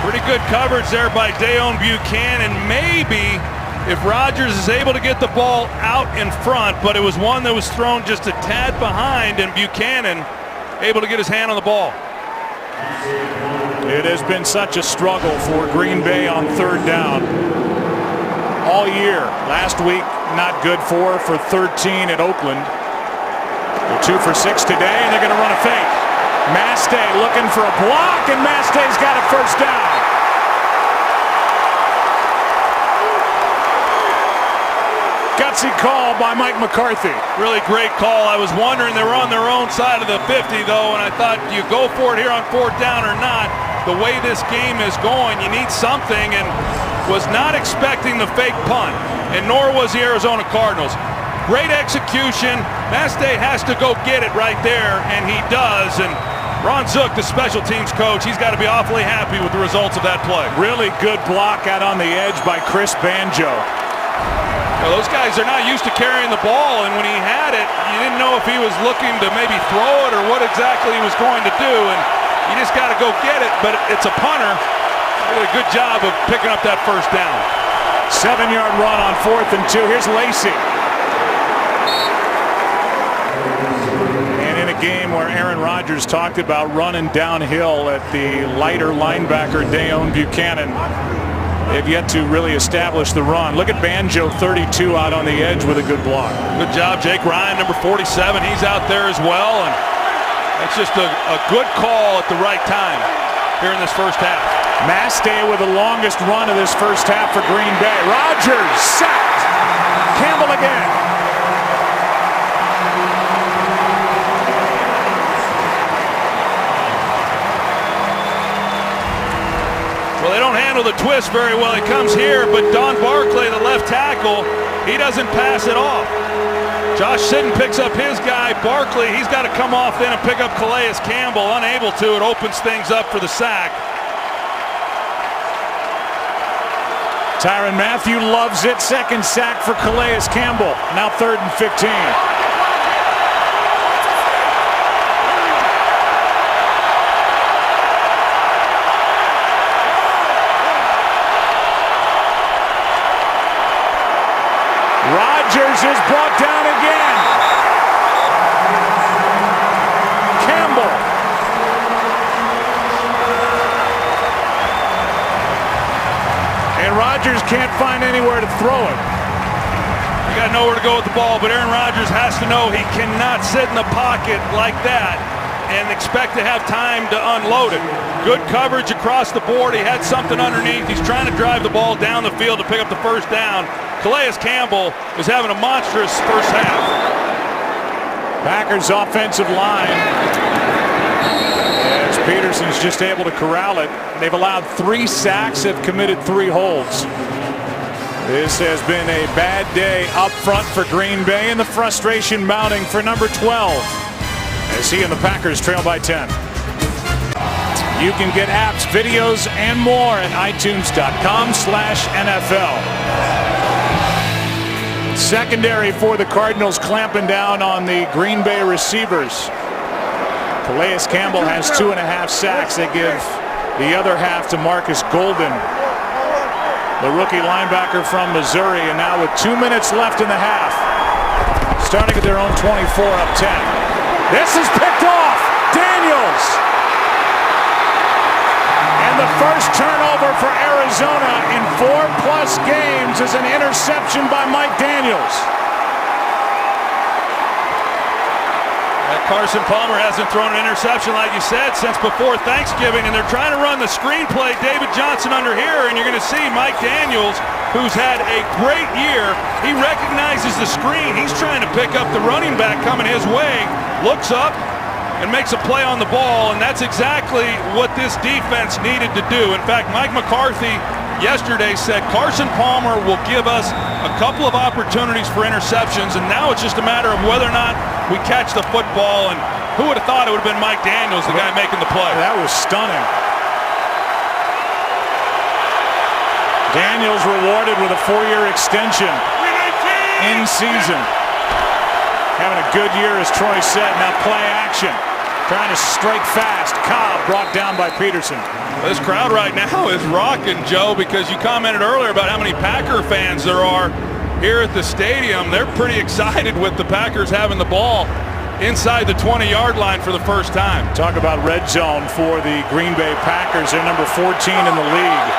Pretty good coverage there by Dayon Buchanan. Maybe if Rodgers is able to get the ball out in front, but it was one that was thrown just a tad behind, and Buchanan able to get his hand on the ball. It has been such a struggle for Green Bay on third down all year. Last week, not good for 13 at Oakland. They're 2 for 6 today, and they're going to run a fake. Mastay looking for a block, and Mastay's got a first down. Gutsy call by Mike McCarthy. Really great call. I was wondering, they were on their own side of the 50 though, and I thought, do you go for it here on fourth down or not? The way this game is going, you need something, and was not expecting the fake punt, and nor was the Arizona Cardinals. Great execution. Mastay has to go get it right there, and he does. And Ron Zook, the special teams coach, he's got to be awfully happy with the results of that play. Really good block out on the edge by Chris Banjo. Well, those guys are not used to carrying the ball, and when he had it, you didn't know if he was looking to maybe throw it or what exactly he was going to do, and you just got to go get it, but it's a punter. He did a good job of picking up that first down. 7-yard run on 4th and 2. Here's Lacy. And in a game where Aaron Rodgers talked about running downhill at the lighter linebacker Dayon Buchanan, they've yet to really establish the run. Look at Banjo, 32, out on the edge with a good block. Good job, Jake Ryan, number 47. He's out there as well, and that's just a good call at the right time here in this first half. Mastay with the longest run of this first half for Green Bay. Rodgers sacked. Campbell again. Well, they don't handle the twist very well. He comes here, but Don Barclay, the left tackle, he doesn't pass it off. Josh Sitton picks up his guy. Barclay, he's got to come off then and pick up Calais Campbell. Unable to. It opens things up for the sack. Tyrann Mathieu loves it. Second sack for Calais Campbell. Now 3rd and 15. Rodgers is brought down again. Campbell. And Rodgers can't find anywhere to throw it. You got nowhere to go with the ball, but Aaron Rodgers has to know he cannot sit in the pocket like that and expect to have time to unload it. Good coverage across the board. He had something underneath. He's trying to drive the ball down the field to pick up the first down. Calais Campbell is having a monstrous first half. Packers offensive line, as Peterson's just able to corral it. They've allowed 3 sacks, have committed 3 holds. This has been a bad day up front for Green Bay, and the frustration mounting for number 12 as he and the Packers trail by 10. You can get apps, videos, and more at itunes.com/NFL. Secondary for the Cardinals clamping down on the Green Bay receivers. Calais Campbell has 2.5 sacks. They give the other half to Marcus Golden, the rookie linebacker from Missouri. And now with 2 minutes left in the half, starting at their own 24 up 10. This is picked off. Daniels. And the first turnover for Arizona in 4+ games is an interception by Mike Daniels. Carson Palmer hasn't thrown an interception, like you said, since before Thanksgiving, and they're trying to run the screenplay David Johnson under here, and you're going to see Mike Daniels, who's had a great year. He recognizes the screen. He's trying to pick up the running back coming his way, looks up, and makes a play on the ball, and that's exactly what this defense needed to do. In fact, Mike McCarthy yesterday said Carson Palmer will give us a couple of opportunities for interceptions, and now it's just a matter of whether or not we catch the football. And who would have thought it would have been Mike Daniels, the guy making the play? That was stunning. Daniels rewarded with a 4-year extension in season. Having a good year, as Troy said. Now play action. Trying to strike fast. Cobb brought down by Peterson. This crowd right now is rocking, Joe, because you commented earlier about how many Packer fans there are here at the stadium. They're pretty excited with the Packers having the ball. inside the 20-yard line for the first time. Talk about red zone for the Green Bay Packers. They're number 14 in the league.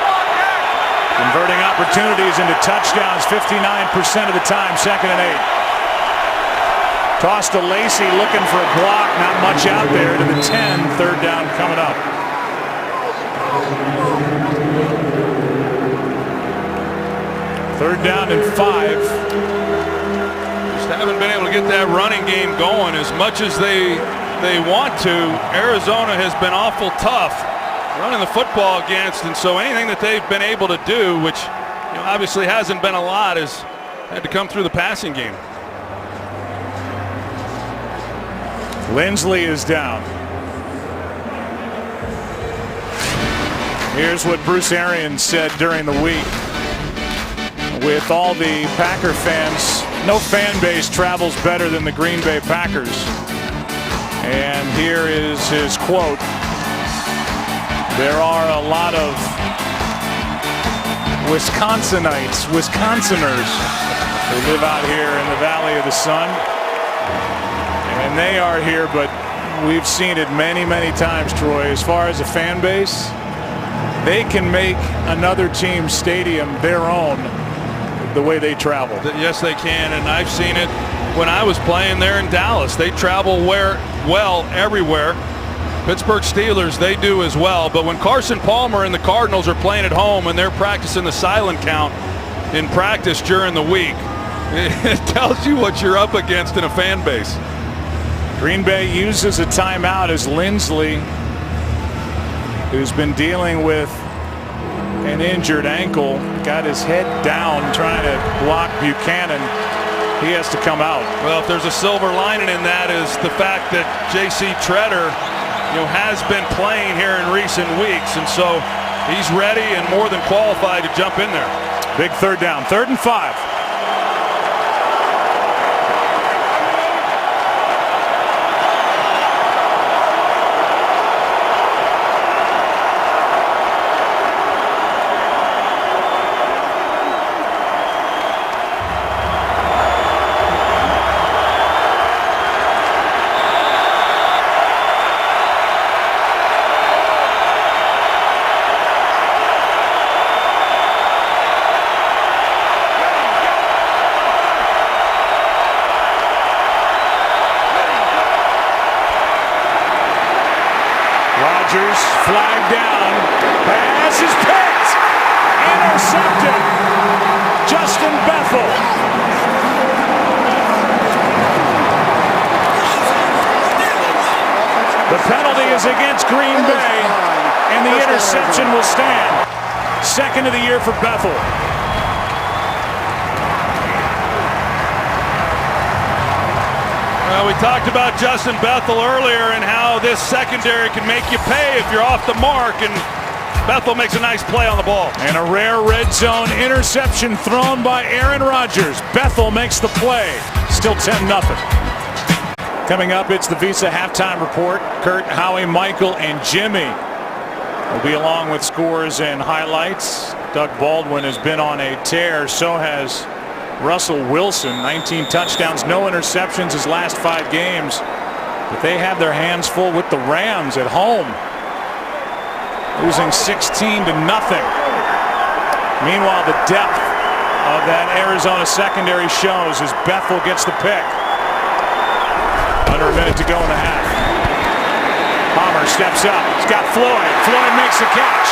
Converting opportunities into touchdowns 59% of the time, 2nd and 8. Toss to Lacey looking for a block, not much out there to the 10, 3rd down coming up. Third down and 5. Just haven't been able to get that running game going as much as they want to. Arizona has been awful tough running the football against, and so anything that they've been able to do, which obviously hasn't been a lot, has had to come through the passing game. Lindsley is down. Here's what Bruce Arians said during the week. With all the Packer fans, no fan base travels better than the Green Bay Packers. And here is his quote. There are a lot of Wisconsinites, Wisconsiners who live out here in the Valley of the Sun. And they are here, but we've seen it many, many times, Troy. As far as a fan base, they can make another team's stadium their own the way they travel. Yes, they can, and I've seen it when I was playing there in Dallas. They travel well everywhere. Pittsburgh Steelers, they do as well. But when Carson Palmer and the Cardinals are playing at home and they're practicing the silent count in practice during the week, it tells you what you're up against in a fan base. Green Bay uses a timeout as Lindsley, who's been dealing with an injured ankle, got his head down trying to block Buchanan. He has to come out. Well, if there's a silver lining in that is the fact that J.C. Treader has been playing here in recent weeks, and so he's ready and more than qualified to jump in there. Big 3rd down, 3rd and 5. Flag down. Pass is picked. Intercepted. Justin Bethel. The penalty is against Green Bay, and the interception will stand. 2nd of the year for Bethel. We talked about Justin Bethel earlier and how this secondary can make you pay if you're off the mark, and Bethel makes a nice play on the ball. And a rare red zone interception thrown by Aaron Rodgers. Bethel makes the play. Still 10-0. Coming up, it's the Visa halftime report. Kurt, Howie, Michael, and Jimmy will be along with scores and highlights. Doug Baldwin has been on a tear. So has Russell Wilson. 19 touchdowns, no interceptions his last 5 games. But they have their hands full with the Rams at home, losing 16-0. Meanwhile, the depth of that Arizona secondary shows as Bethel gets the pick. Under a minute to go in the half. Palmer steps up. He's got Floyd. Floyd makes the catch.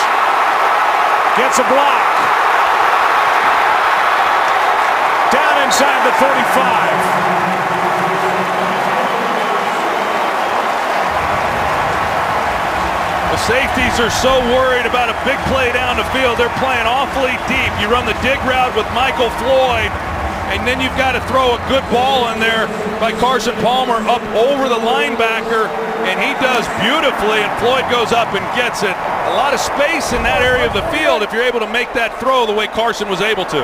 Gets a block. Down inside the 35. The safeties are so worried about a big play down the field. They're playing awfully deep. You run the dig route with Michael Floyd, and then you've got to throw a good ball in there by Carson Palmer up over the linebacker, and he does beautifully, and Floyd goes up and gets it. A lot of space in that area of the field if you're able to make that throw the way Carson was able to.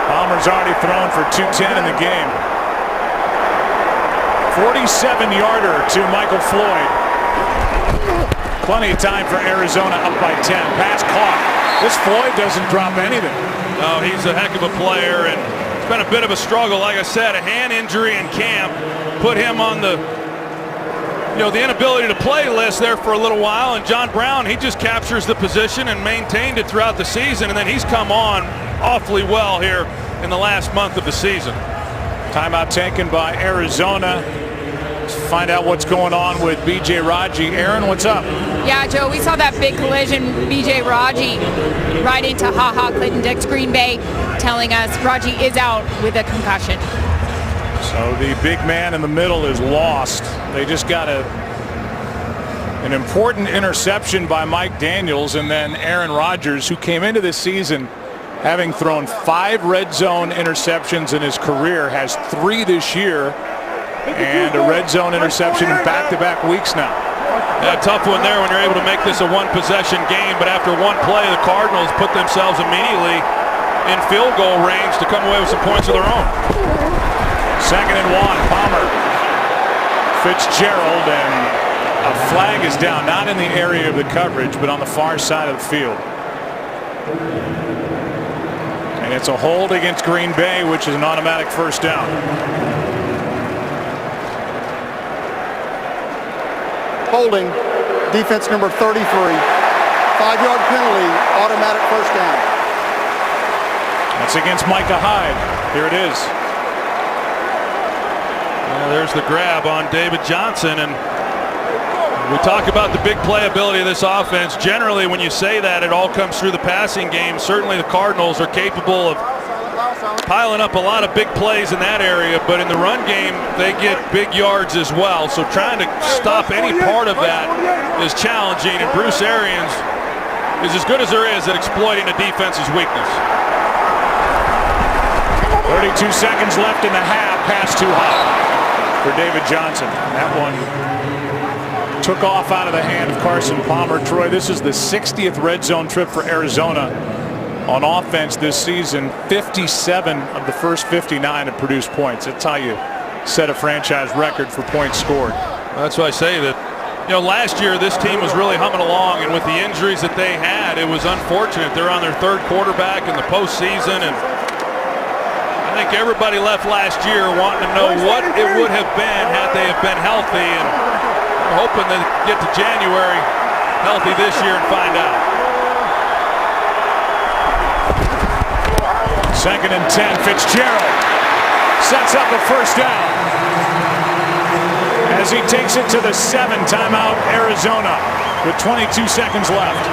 Palmer's already thrown for 210 in the game. 47-yarder to Michael Floyd. Plenty of time for Arizona, up by 10. Pass caught. This Floyd doesn't drop anything. No, he's a heck of a player, and it's been a bit of a struggle. Like I said, a hand injury in camp put him on the the inability to play list there for a little while, and John Brown, he just captures the position and maintained it throughout the season, and then he's come on awfully well here in the last month of the season. Timeout taken by Arizona. Let's find out what's going on with B.J. Raji. Aaron, what's up? Yeah, Joe, we saw that big collision. B.J. Raji right into Clinton Dix. Green Bay telling us Raji is out with a concussion. So the big man in the middle is lost. They just got an important interception by Mike Daniels, and then Aaron Rodgers, who came into this season having thrown 5 red zone interceptions in his career, has 3 this year, and a red zone interception in back-to-back weeks now. Yeah, tough one there when you're able to make this a one-possession game, but after one play, the Cardinals put themselves immediately in field goal range to come away with some points of their own. 2nd and 1, Palmer. Fitzgerald, and a flag is down, not in the area of the coverage, but on the far side of the field. And it's a hold against Green Bay, which is an automatic first down. Holding, defense number 33. 5-yard penalty, automatic first down. That's against Micah Hyde. Here it is. There's the grab on David Johnson, and we talk about the big playability of this offense. Generally, when you say that, it all comes through the passing game. Certainly the Cardinals are capable of piling up a lot of big plays in that area, but in the run game, they get big yards as well. So trying to stop any part of that is challenging, and Bruce Arians is as good as there is at exploiting a defense's weakness. 32 seconds left in the half. Pass too high for David Johnson. That one took off out of the hand of Carson Palmer. Troy, this is the 60th red zone trip for Arizona on offense this season. 57 of the first 59 have produced points. That's how you set a franchise record for points scored. That's why I say that, last year this team was really humming along, and with the injuries that they had, it was unfortunate. They're on their 3rd quarterback in the postseason, and I think everybody left last year wanting to know what it would have been had they have been healthy, and we're hoping to get to January healthy this year and find out. 2nd and 10. Fitzgerald sets up a first down as he takes it to the 7. Timeout Arizona with 22 seconds left.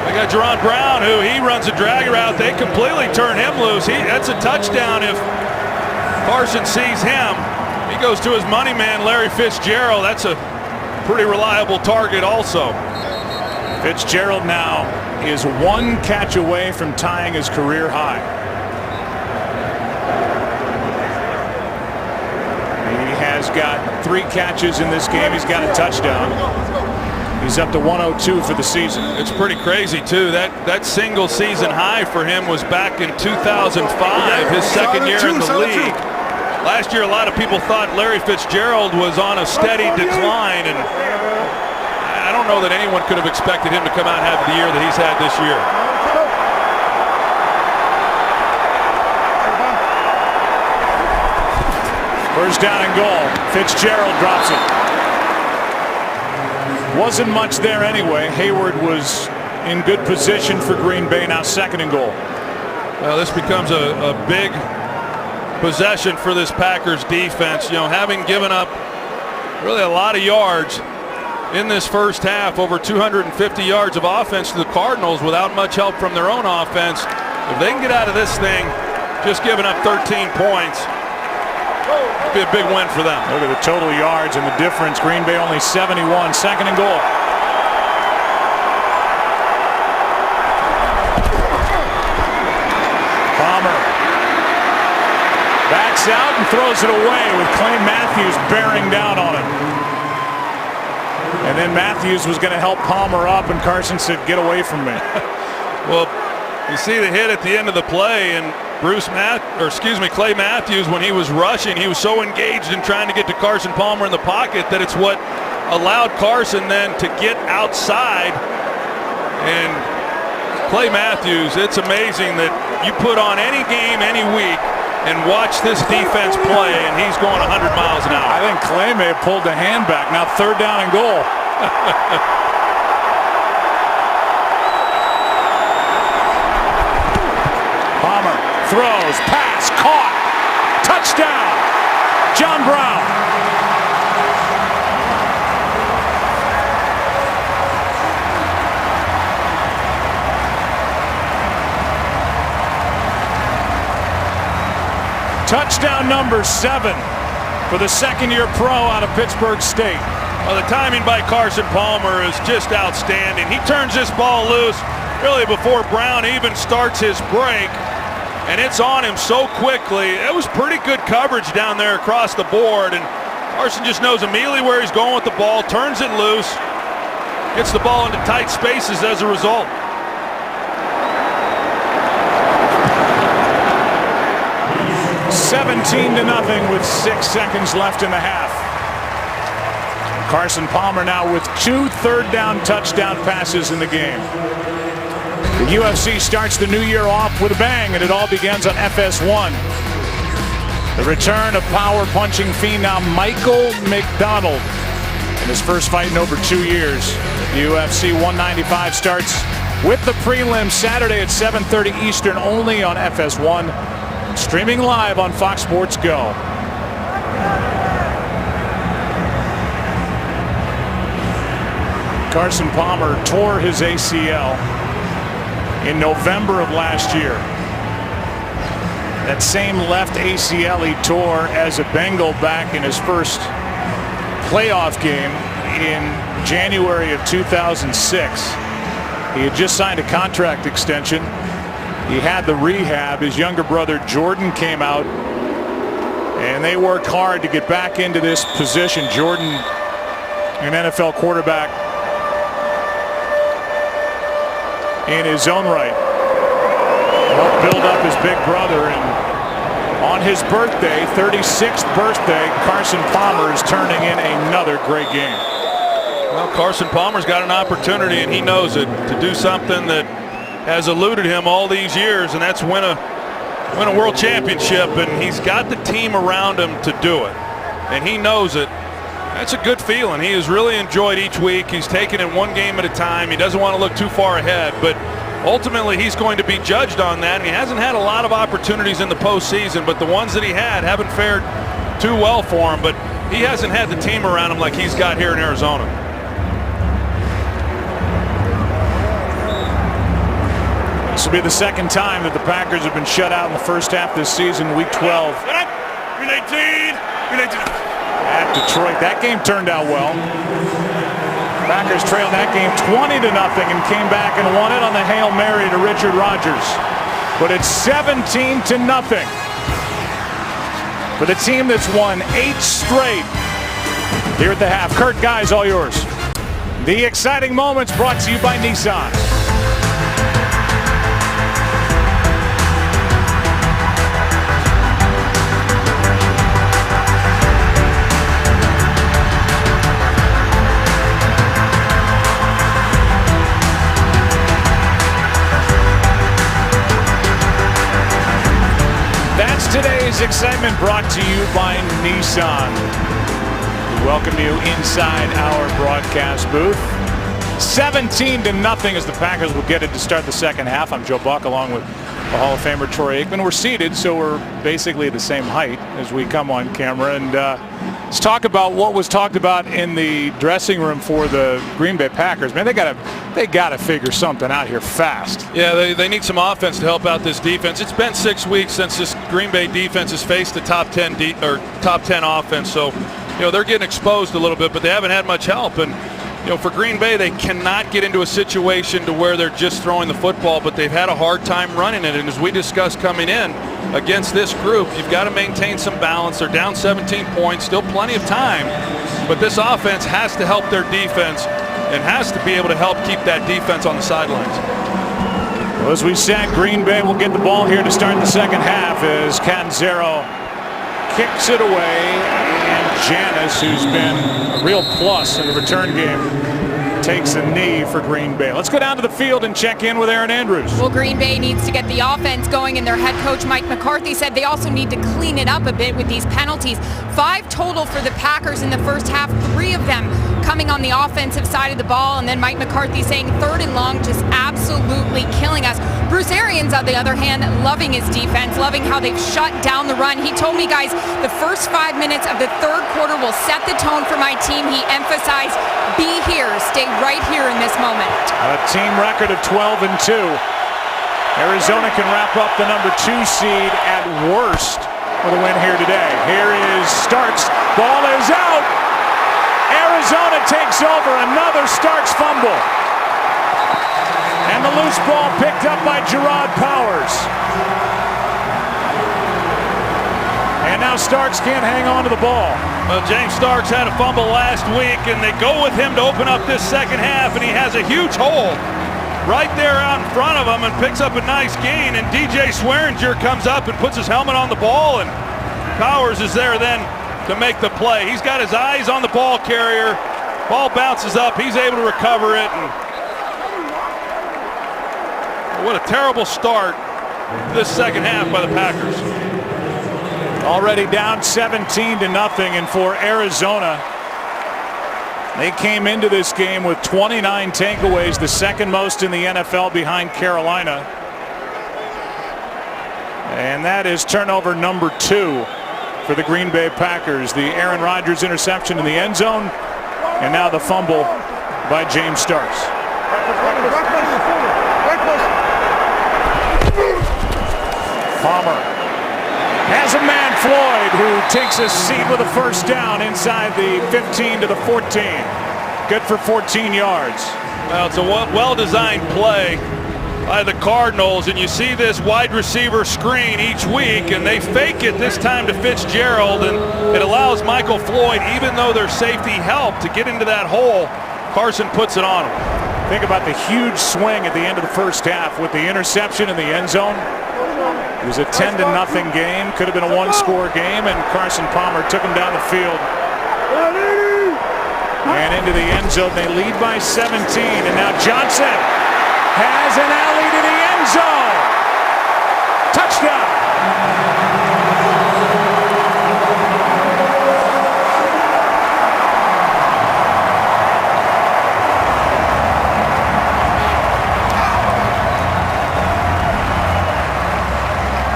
They got Jerron Brown, who he runs a drag route. They completely turn him loose. That's a touchdown if Carson sees him. He goes to his money man, Larry Fitzgerald. That's a pretty reliable target also. Fitzgerald now is 1 catch away from tying his career high. He has got 3 catches in this game. He's got a touchdown. He's up to 102 for the season. It's pretty crazy too. That single season high for him was back in 2005, his 2nd year in the league. Last year, a lot of people thought Larry Fitzgerald was on a steady decline, and I don't know that anyone could have expected him to come out and have the year that he's had this year. First down and goal. Fitzgerald drops it. Wasn't much there anyway. Hayward was in good position for Green Bay. Now 2nd and goal. Well, this becomes a big possession for this Packers defense. Having given up really a lot of yards in this first half, over 250 yards of offense to the Cardinals without much help from their own offense. If they can get out of this thing just giving up 13 points, it'd be a big win for them. Look at the total yards and the difference. Green Bay only 71. 2nd and goal. Palmer backs out and throws it away with Clay Matthews bearing down on him. And then Matthews was going to help Palmer up, and Carson said, "Get away from me." Well, you see the hit at the end of the play, and Clay Matthews, when he was rushing, he was so engaged in trying to get to Carson Palmer in the pocket that it's what allowed Carson then to get outside. And Clay Matthews, it's amazing that you put on any game, any week, and watch this defense play, and he's going 100 miles an hour. I think Clay may have pulled the hand back. Now 3rd down and goal. Palmer throws, pass, caught, touchdown, John Brown. Touchdown number 7 for the 2nd-year pro out of Pittsburgh State. Well, the timing by Carson Palmer is just outstanding. He turns this ball loose really before Brown even starts his break, and it's on him so quickly. It was pretty good coverage down there across the board, and Carson just knows immediately where he's going with the ball, turns it loose, gets the ball into tight spaces as a result. 17-0 with 6 seconds left in the half. Carson Palmer now with 2 third-down touchdown passes in the game. The UFC starts the new year off with a bang, and it all begins on FS1. The return of power-punching phenom Michael McDonald in his first fight in over 2 years. The UFC 195 starts with the prelim Saturday at 7:30 Eastern, only on FS1. Streaming live on Fox Sports Go. Carson Palmer tore his ACL in November of last year. That same left ACL he tore as a Bengal back in his first playoff game in January of 2006. He had just signed a contract extension. He had the rehab. His younger brother Jordan came out, and they worked hard to get back into this position. Jordan, an NFL quarterback in his own right, helped build up his big brother, and on his birthday, 36th birthday, Carson Palmer is turning in another great game. Well, Carson Palmer's got an opportunity, and he knows it, to do something that has eluded him all these years, and that's win a world championship, and he's got the team around him to do it, and he knows it. That's a good feeling. He has really enjoyed each week. He's taking it one game at a time. He doesn't want to look too far ahead, but ultimately he's going to be judged on that, and he hasn't had a lot of opportunities in the postseason, but the ones that he had haven't fared too well for him, but he hasn't had the team around him like he's got here in Arizona. This will be the second time that the Packers have been shut out in the first half this season, Week 12. At Detroit, that game turned out well. Packers trailed that game 20-0 and came back and won it on the Hail Mary to Richard Rodgers. But it's 17-0 for the team that's won 8 straight here at the half. Kurt, guys, all yours. The exciting moments brought to you by Nissan. That's today's excitement, brought to you by Nissan. We welcome you inside our broadcast booth. 17-0 as the Packers will get it to start the second half. I'm Joe Buck along with the Hall of Famer Troy Aikman. We're seated, so we're basically the same height as we come on camera. And let's talk about what was talked about in the dressing room for the Green Bay Packers. Man, they gotta figure something out here fast. Yeah, they need some offense to help out this defense. It's been 6 weeks since this Green Bay defense has faced the top 10 offense, so they're getting exposed a little bit, but they haven't had much help. And for Green Bay, they cannot get into a situation to where they're just throwing the football, but they've had a hard time running it. And as we discussed coming in against this group, you've got to maintain some balance. They're down 17 points, still plenty of time, but this offense has to help their defense and has to be able to help keep that defense on the sidelines. Well, as we said, Green Bay will get the ball here to start the second half as Catanzaro kicks it away, and Janis, who's been a real plus in the return game, takes a knee for Green Bay. Let's go down to the field and check in with Aaron Andrews. Well, Green Bay needs to get the offense going, and their head coach Mike McCarthy said they also need to clean it up a bit with these penalties. 5 total for the Packers in the first half, 3 of them coming on the offensive side of the ball, and then Mike McCarthy saying 3rd and long, just absolutely killing us. Bruce Arians, on the other hand, loving his defense, loving how they've shut down the run. He told me, guys, the first 5 minutes of the 3rd quarter will set the tone for my team. He emphasized, be here, stay right here in this moment. A team record of 12-2. Arizona can wrap up the number 2 seed at worst with a win here today. Here is Starks. Ball is out. Arizona takes over. Another Starks fumble. And the loose ball picked up by Gerard Powers. And now Starks can't hang on to the ball. Well, James Starks had a fumble last week, and they go with him to open up this second half, and he has a huge hole right there out in front of him and picks up a nice gain, and DJ Swearinger comes up and puts his helmet on the ball, and Powers is there then to make the play. He's got his eyes on the ball carrier. Ball bounces up. He's able to recover it. And what a terrible start this second half by the Packers. Already down 17-0, and for Arizona, they came into this game with 29 takeaways, the second most in the NFL behind Carolina. And that is turnover number 2 for the Green Bay Packers. The Aaron Rodgers interception in the end zone, and now the fumble by James Starks. Palmer has a man, Floyd, who takes a seat with a first down inside the 15 to the 14. Good for 14 yards. Well, it's a well-designed play by the Cardinals, and you see this wide receiver screen each week, and they fake it this time to Fitzgerald, and it allows Michael Floyd, even though their safety helped, to get into that hole. Carson puts it on him. Think about the huge swing at the end of the first half with the interception in the end zone. It was a 10-0 game. Could have been a 1-score game, and Carson Palmer took him down the field and into the end zone. They lead by 17, and now Johnson has an alley to the end zone. Touchdown.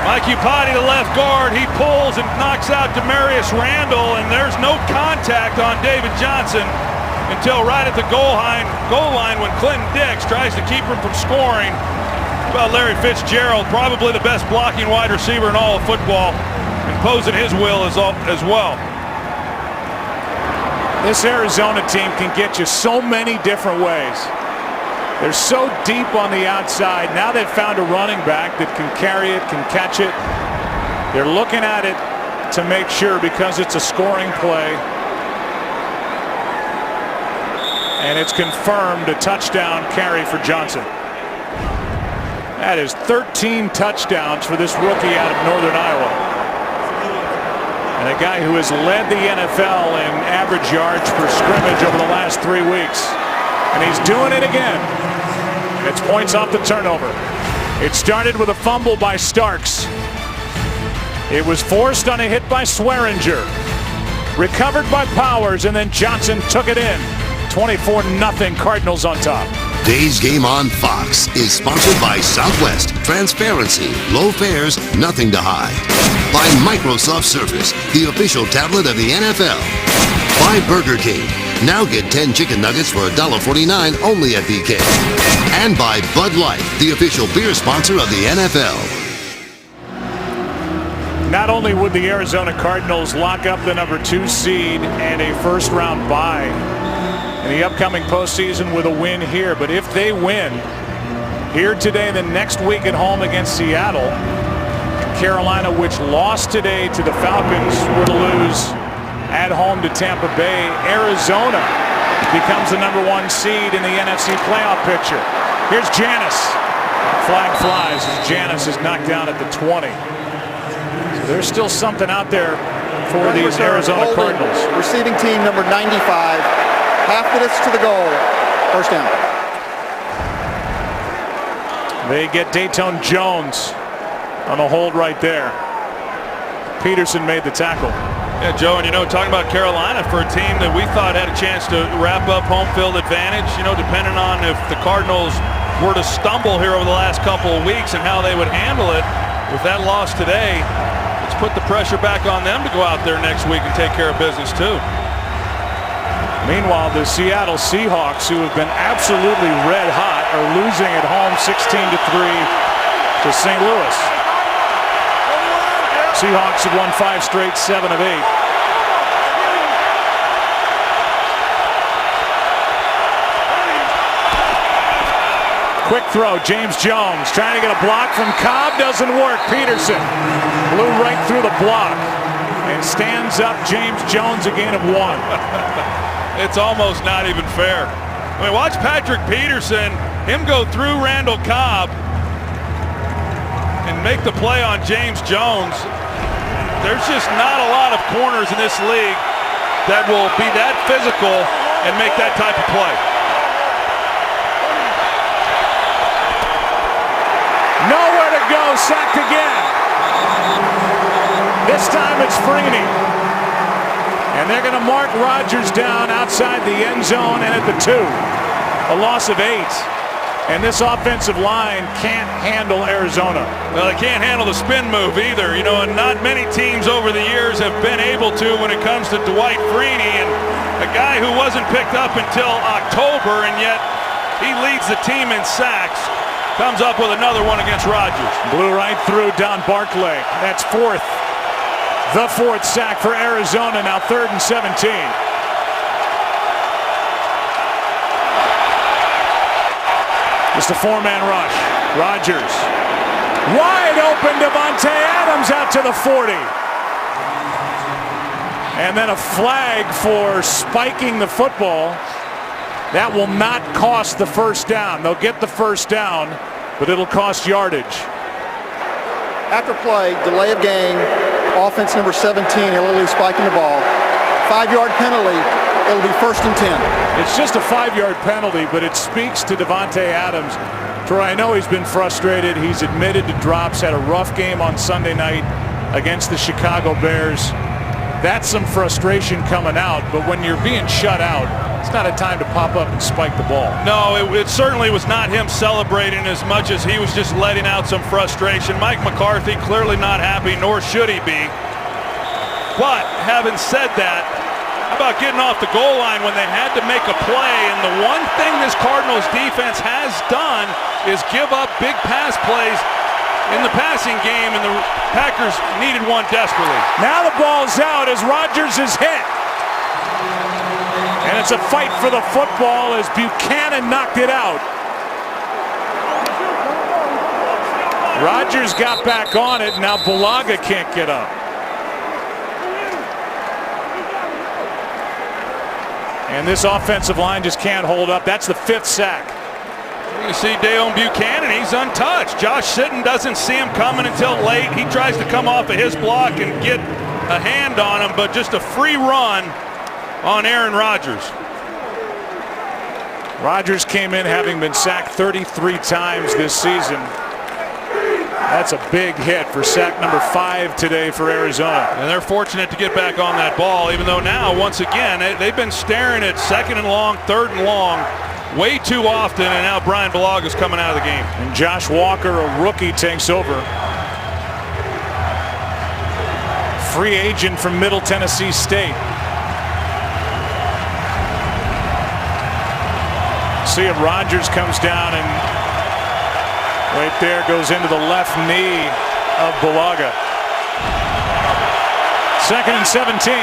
Mike Iupati, the left guard, he pulls and knocks out Demarius Randall, and there's no contact on David Johnson until right at the goal line when Clinton Dix tries to keep him from scoring. Well, Larry Fitzgerald, probably the best blocking wide receiver in all of football, imposing his will as well. This Arizona team can get you so many different ways. They're so deep on the outside. Now they've found a running back that can carry it, can catch it. They're looking at it to make sure, because it's a scoring play. And it's confirmed, a touchdown carry for Johnson. That is 13 touchdowns for this rookie out of Northern Iowa. And a guy who has led the NFL in average yards per scrimmage over the last 3 weeks. And he's doing it again. It's points off the turnover. It started with a fumble by Starks. It was forced on a hit by Swearinger. Recovered by Powers, and then Johnson took it in. 24-0 Cardinals on top. Today's game on Fox is sponsored by Southwest. Transparency, low fares, nothing to hide. By Microsoft Surface, the official tablet of the NFL. By Burger King. Now get 10 chicken nuggets for $1.49 only at BK. And by Bud Light, the official beer sponsor of the NFL. Not only would the Arizona Cardinals lock up the number 2 seed and a first-round bye in the upcoming postseason with a win here, but if they win here today, the next week at home against Seattle, Carolina, which lost today to the Falcons, were to lose at home to Tampa Bay, Arizona becomes the number 1 seed in the NFC playoff picture. Here's Janis. Flag flies as Janis is knocked down at the 20. So there's still something out there for these Arizona Cardinals. Receiving team number 95. Half minutes to the goal. First down. They get Dayton Jones on a hold right there. Peterson made the tackle. Yeah, Joe, and talking about Carolina, for a team that we thought had a chance to wrap up home field advantage, depending on if the Cardinals were to stumble here over the last couple of weeks and how they would handle it with that loss today, let's put the pressure back on them to go out there next week and take care of business too. Meanwhile, the Seattle Seahawks, who have been absolutely red hot, are losing at home 16-3 to St. Louis. Seahawks have won 5 straight, 7 of 8. Quick throw, James Jones trying to get a block from Cobb, doesn't work. Peterson blew right through the block and stands up James Jones a gain of 1. It's almost not even fair. I mean, watch Patrick Peterson, him go through Randall Cobb and make the play on James Jones. There's just not a lot of corners in this league that will be that physical and make that type of play. Nowhere to go, sacked again. This time it's Freeney. And they're going to mark Rodgers down outside the end zone and at the 2. A loss of 8. And this offensive line can't handle Arizona. Well, they can't handle the spin move either, and not many teams over the years have been able to when it comes to Dwight Freeney, and a guy who wasn't picked up until October, and yet he leads the team in sacks. Comes up with another one against Rodgers. Blew right through Don Barclay. That's 4th. The 4th sack for Arizona, now 3rd and 17. Just a 4-man rush. Rodgers. Wide open, Davante Adams out to the 40. And then a flag for spiking the football. That will not cost the first down. They'll get the first down, but it'll cost yardage. After play, delay of game, offense number 17, illegally spiking the ball. 5-yard penalty. It'll be 1st and 10. It's just a 5-yard penalty, but it speaks to Davante Adams. Troy, I know he's been frustrated. He's admitted to drops, had a rough game on Sunday night against the Chicago Bears. That's some frustration coming out, but when you're being shut out, it's not a time to pop up and spike the ball. No, it certainly was not him celebrating as much as he was just letting out some frustration. Mike McCarthy clearly not happy, nor should he be. But having said that, how about getting off the goal line when they had to make a play? And the one thing this Cardinals defense has done is give up big pass plays in the passing game, and the Packers needed one desperately. Now the ball's out as Rodgers is hit. And it's a fight for the football as Buchanan knocked it out. Rodgers got back on it. Now Bulaga can't get up. And this offensive line just can't hold up. That's the 5th sack. You see Dayon Buchanan, he's untouched. Josh Sitton doesn't see him coming until late. He tries to come off of his block and get a hand on him, but just a free run on Aaron Rodgers. Rodgers came in having been sacked 33 times this season. That's a big hit for sack number 5 today for Arizona. And they're fortunate to get back on that ball, even though now, once again, they've been staring at 2nd and long, 3rd and long way too often, and now Brian Bulaga's coming out of the game. And Josh Walker, a rookie, takes over. Free agent from Middle Tennessee State. See if Rodgers comes down and right there goes into the left knee of Bulaga. 2nd and 17.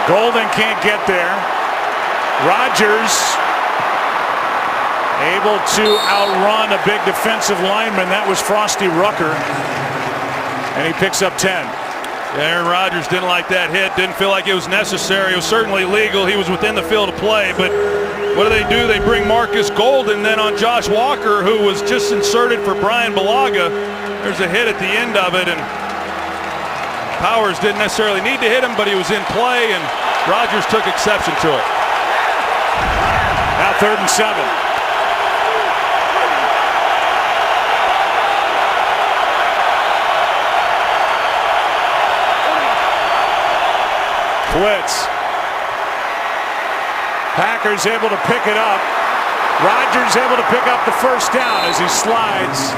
Golden can't get there. Rodgers able to outrun a big defensive lineman. That was Frosty Rucker. And he picks up 10. Aaron Rodgers didn't like that hit, didn't feel like it was necessary. It was certainly legal. He was within the field of play, but what do? They bring Marcus Golden then on Josh Walker, who was just inserted for Brian Bulaga. There's a hit at the end of it, and Powers didn't necessarily need to hit him, but he was in play, and Rodgers took exception to it. Now 3rd and 7. Blitz. Packers able to pick it up. Rodgers able to pick up the first down as he slides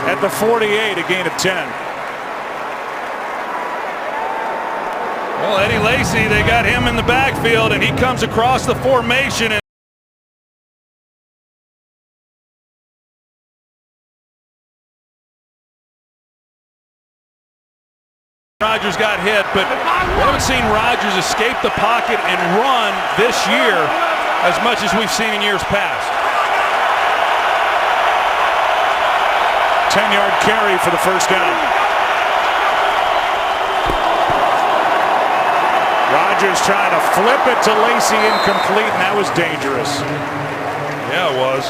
at the 48, a gain of 10. Well, Eddie Lacy, they got him in the backfield, and he comes across the formation. And Rodgers got hit, but we haven't seen Rodgers escape the pocket and run this year as much as we've seen in years past. 10-yard carry for the first down. Rodgers trying to flip it to Lacy, incomplete, and that was dangerous. Yeah, it was.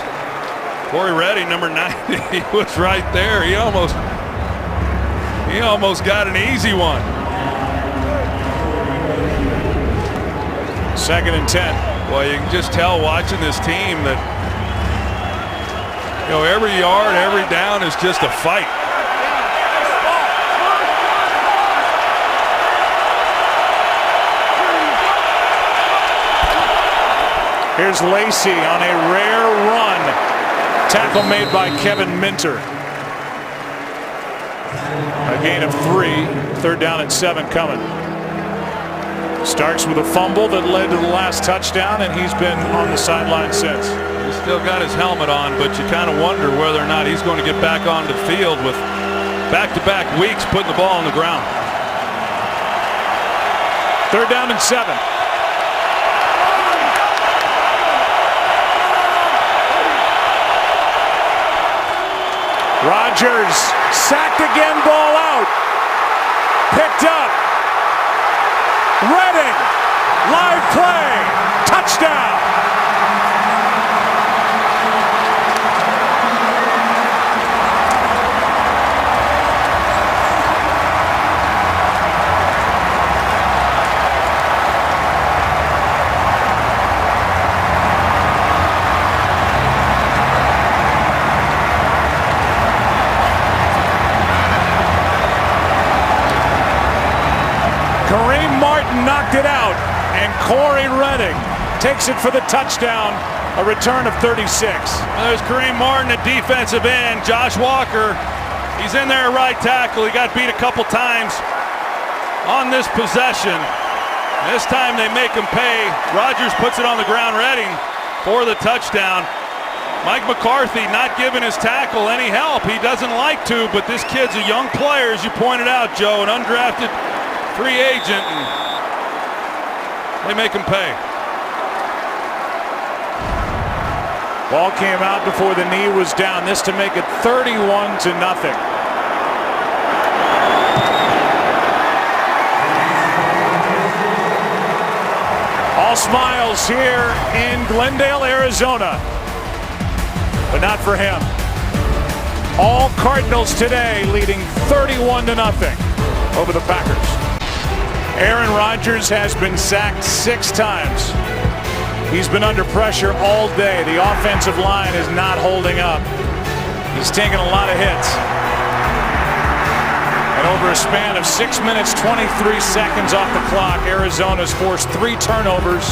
Corey Reddy, number 90, he was right there. He almost got an easy one. 2nd and 10. Well, you can just tell watching this team that, you know, every yard, every down is just a fight. Here's Lacy on a rare run. Tackle made by Kevin Minter. A gain of 3. 3rd down and 7 coming. Starts with a fumble that led to the last touchdown, and he's been on the sideline since. He's still got his helmet on, but you kind of wonder whether or not he's going to get back onto the field with back-to-back weeks putting the ball on the ground. 3rd down and 7. Rodgers sacked again, ball out. Picked up. Redding, live play, touchdown. Knocked it out, and Corey Redding takes it for the touchdown, a return of 36. There's Kareem Martin at defensive end. Josh Walker, he's in there at right tackle. He got beat a couple times on this possession. This time they make him pay. Rodgers puts it on the ground. Redding for the touchdown. Mike McCarthy not giving his tackle any help. He doesn't like to, but this kid's a young player, as you pointed out, Joe, an undrafted free agent. And they make him pay. Ball came out before the knee was down. This to make it 31-0. All smiles here in Glendale, Arizona, but not for him. All Cardinals today leading 31-0 over the Packers. Aaron Rodgers has been sacked 6 times. He's been under pressure all day. The offensive line is not holding up. He's taken a lot of hits. And over a span of 6 minutes, 23 seconds off the clock, Arizona's forced 3 turnovers,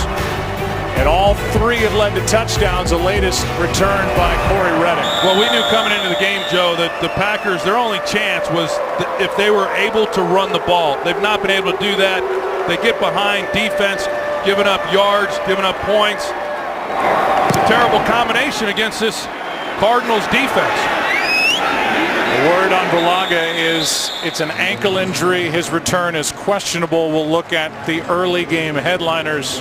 and all 3 have led to touchdowns, the latest returned by Corey Redding. Well, we knew coming into the game, Joe, that the Packers, their only chance was if they were able to run the ball. They've not been able to do that. They get behind defense, giving up yards, giving up points. It's a terrible combination against this Cardinals defense. The word on Bulaga is it's an ankle injury. His return is questionable. We'll look at the early game headliners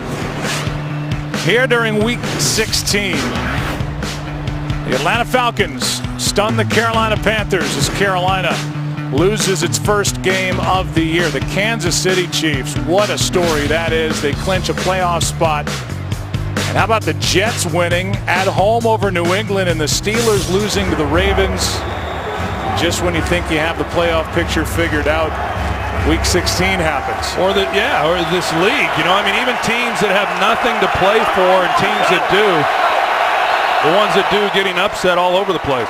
here during week 16. The Atlanta Falcons stun the Carolina Panthers as Carolina loses its first game of the year. The Kansas City Chiefs, what a story that is. They clinch a playoff spot. And how about the Jets winning at home over New England and the Steelers losing to the Ravens? Just when you think you have the playoff picture figured out, Week 16 happens. Or this league. You know, I mean, even teams that have nothing to play for and teams that do, the ones that do getting upset all over the place.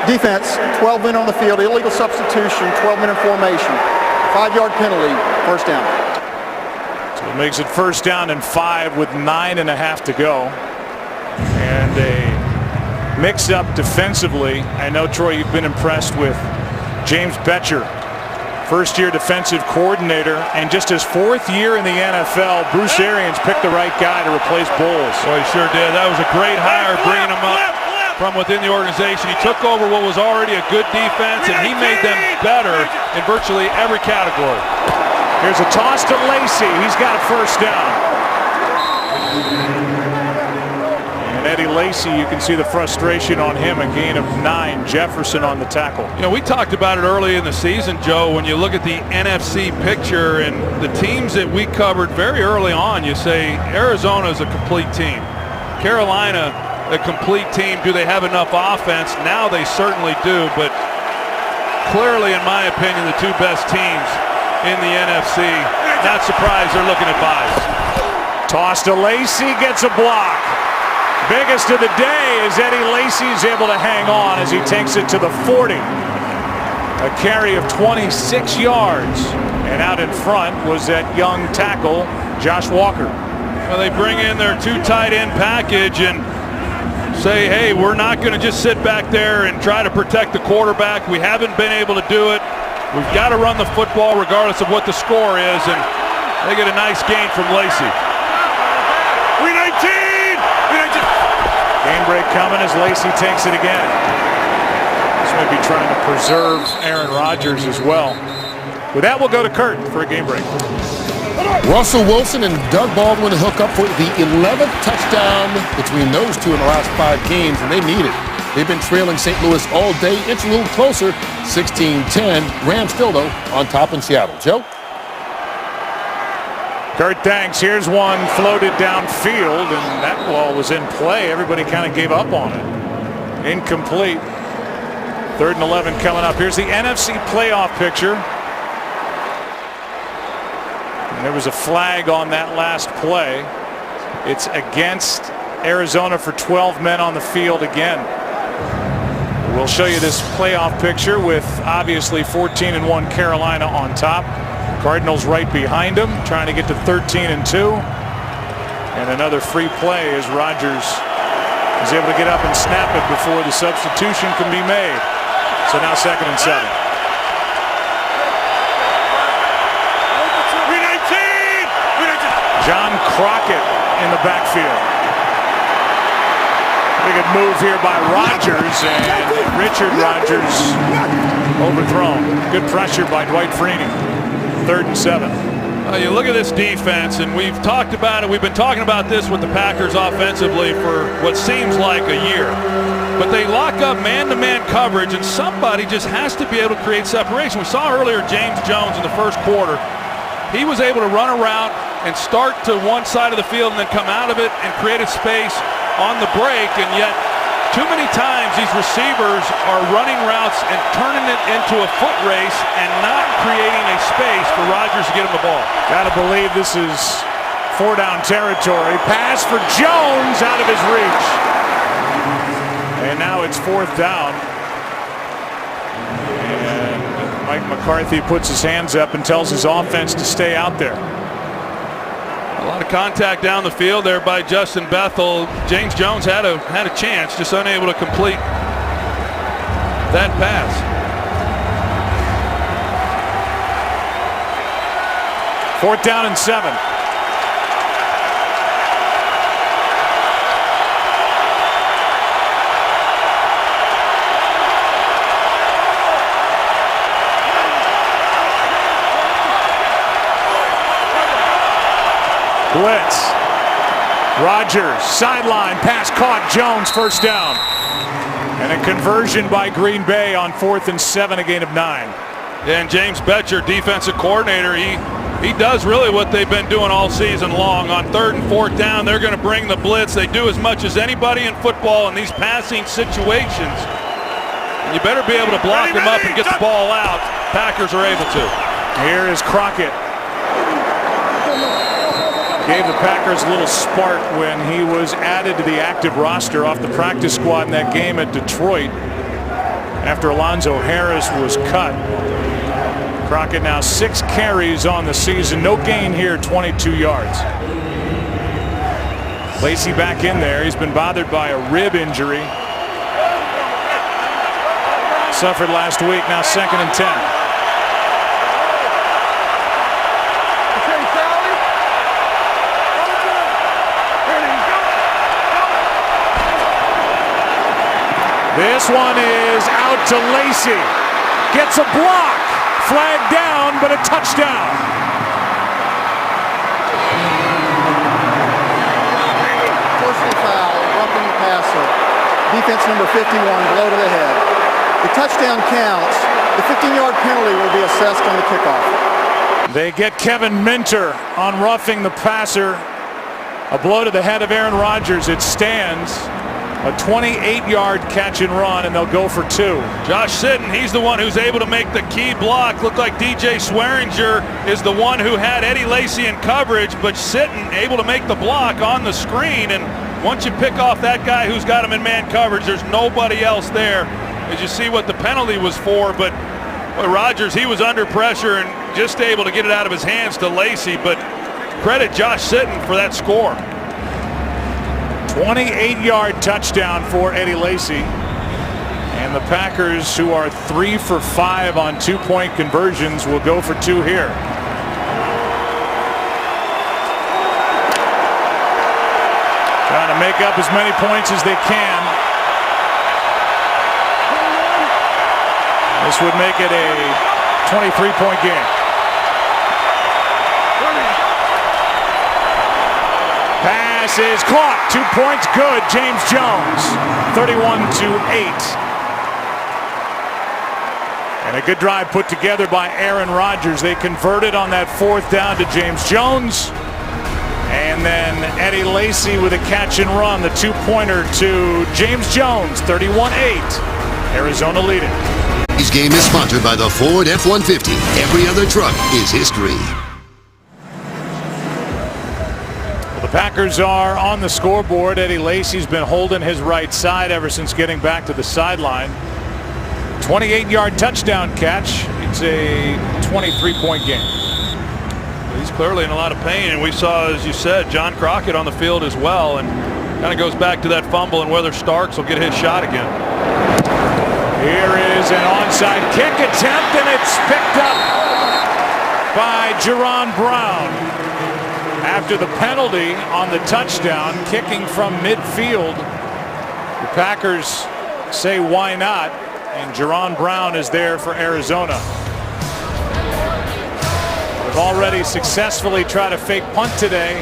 Defense, 12 men on the field, illegal substitution, 12 men in formation. 5-yard penalty, first down. So it makes it first down and 5 with 9.5 to go. And a mix-up defensively. I know, Troy, you've been impressed with James Bettcher, first-year defensive coordinator, and just his 4th year in the NFL, Bruce Arians picked the right guy to replace Bowles. Well, he sure did. That was a great hire, bringing him up from within the organization. He took over what was already a good defense, and he made them better in virtually every category. Here's a toss to Lacey. He's got a first down. And Eddie Lacy, you can see the frustration on him. A gain of 9. Jefferson on the tackle. You know, we talked about it early in the season, Joe. When you look at the NFC picture and the teams that we covered very early on, you say Arizona is a complete team. Carolina, a complete team. Do they have enough offense? Now they certainly do, but clearly, in my opinion, the 2 best teams in the NFC. Not surprised they're looking at buys. Toss to Lacey, gets a block. Biggest of the day is Eddie Lacy is able to hang on as he takes it to the 40. A carry of 26 yards. And out in front was that young tackle, Josh Walker. Well, they bring in their 2 tight end package and say, hey, we're not going to just sit back there and try to protect the quarterback. We haven't been able to do it. We've got to run the football regardless of what the score is, and they get a nice gain from Lacey. Game break coming as Lacey takes it again. This may be trying to preserve Aaron Rodgers as well. With that, we'll go to Kurt for a game break. Russell Wilson and Doug Baldwin hook up for the 11th touchdown between those two in the last 5 games, and they need it. They've been trailing St. Louis all day. It's a little closer, 16-10. Rams still, though, on top in Seattle. Joe? Kurt, thanks. Here's one floated downfield, and that ball was in play. Everybody kind of gave up on it. Incomplete. 3rd and 11 coming up. Here's the NFC playoff picture. And there was a flag on that last play. It's against Arizona for 12 men on the field again. We'll show you this playoff picture with obviously 14-1 Carolina on top. Cardinals right behind them, trying to get to 13-2. And another free play as Rodgers is able to get up and snap it before the substitution can be made. So now 2nd and 7. John Crockett in the backfield. Pretty good move here by Rodgers, and Richard Rodgers overthrown. Good pressure by Dwight Freeney. 3rd and 7. You look at this defense, and we've talked about it. We've been talking about this with the Packers offensively for what seems like a year. But they lock up man-to-man coverage, and somebody just has to be able to create separation. We saw earlier James Jones in the first quarter. He was able to run a route and start to one side of the field and then come out of it and create a space on the break, and yet too many times these receivers are running routes and turning it into a foot race and not creating a space for Rodgers to get him the ball. Gotta believe this is 4-down territory. Pass for Jones out of his reach. And now it's 4th down. And Mike McCarthy puts his hands up and tells his offense to stay out there. A lot of contact down the field there by Justin Bethel. James Jones had a chance, just unable to complete that pass. Fourth down and 7. Blitz. Rodgers, sideline, pass caught. Jones, first down. And a conversion by Green Bay on 4th and 7, a gain of 9. And James Bettcher, defensive coordinator, he He does really what they've been doing all season long. On 3rd and 4th down, they're going to bring the blitz. They do as much as anybody in football in these passing situations. And you better be able to block them up and get the ball out. Packers are able to. Here is Crockett. Gave the Packers a little spark when he was added to the active roster off the practice squad in that game at Detroit after Alonzo Harris was cut. Crockett now 6 carries on the season. No gain here, 22 yards. Lacy back in there. He's been bothered by a rib injury. Suffered last week, now 2nd and 10. This one is out to Lacy. Gets a block. Flag down, but a touchdown. Personal foul, roughing the passer. Defense number 51, blow to the head. The touchdown counts. The 15-yard penalty will be assessed on the kickoff. They get Kevin Minter on roughing the passer. A blow to the head of Aaron Rodgers. It stands. A 28-yard catch and run, and they'll go for 2. Josh Sitton, he's the one who's able to make the key block. Looked like DJ Swearinger is the one who had Eddie Lacy in coverage, but Sitton able to make the block on the screen. And once you pick off that guy who's got him in man coverage, there's nobody else there. As you see what the penalty was for, but boy, Rodgers, he was under pressure and just able to get it out of his hands to Lacy. But credit Josh Sitton for that score. 28-yard touchdown for Eddie Lacy. And the Packers, who are 3 for 5 on 2-point conversions, will go for 2 here. Trying to make up as many points as they can. This would make it a 23-point game. Pass is caught. 2 points good. James Jones, 31-8. And a good drive put together by Aaron Rodgers. They converted on that 4th down to James Jones. And then Eddie Lacy with a catch and run. The 2-pointer to James Jones, 31-8. Arizona leading. Today's game is sponsored by the Ford F-150. Every other truck is history. The Packers are on the scoreboard. Eddie Lacy's been holding his right side ever since getting back to the sideline. 28-yard touchdown catch. It's a 23-point game. He's clearly in a lot of pain, and we saw, as you said, John Crockett on the field as well, and kind of goes back to that fumble and whether Starks will get his shot again. Here is an onside kick attempt, and it's picked up by Jerron Brown. After the penalty on the touchdown, kicking from midfield, the Packers say why not, and Jerron Brown is there for Arizona. They've already successfully tried to fake punt today.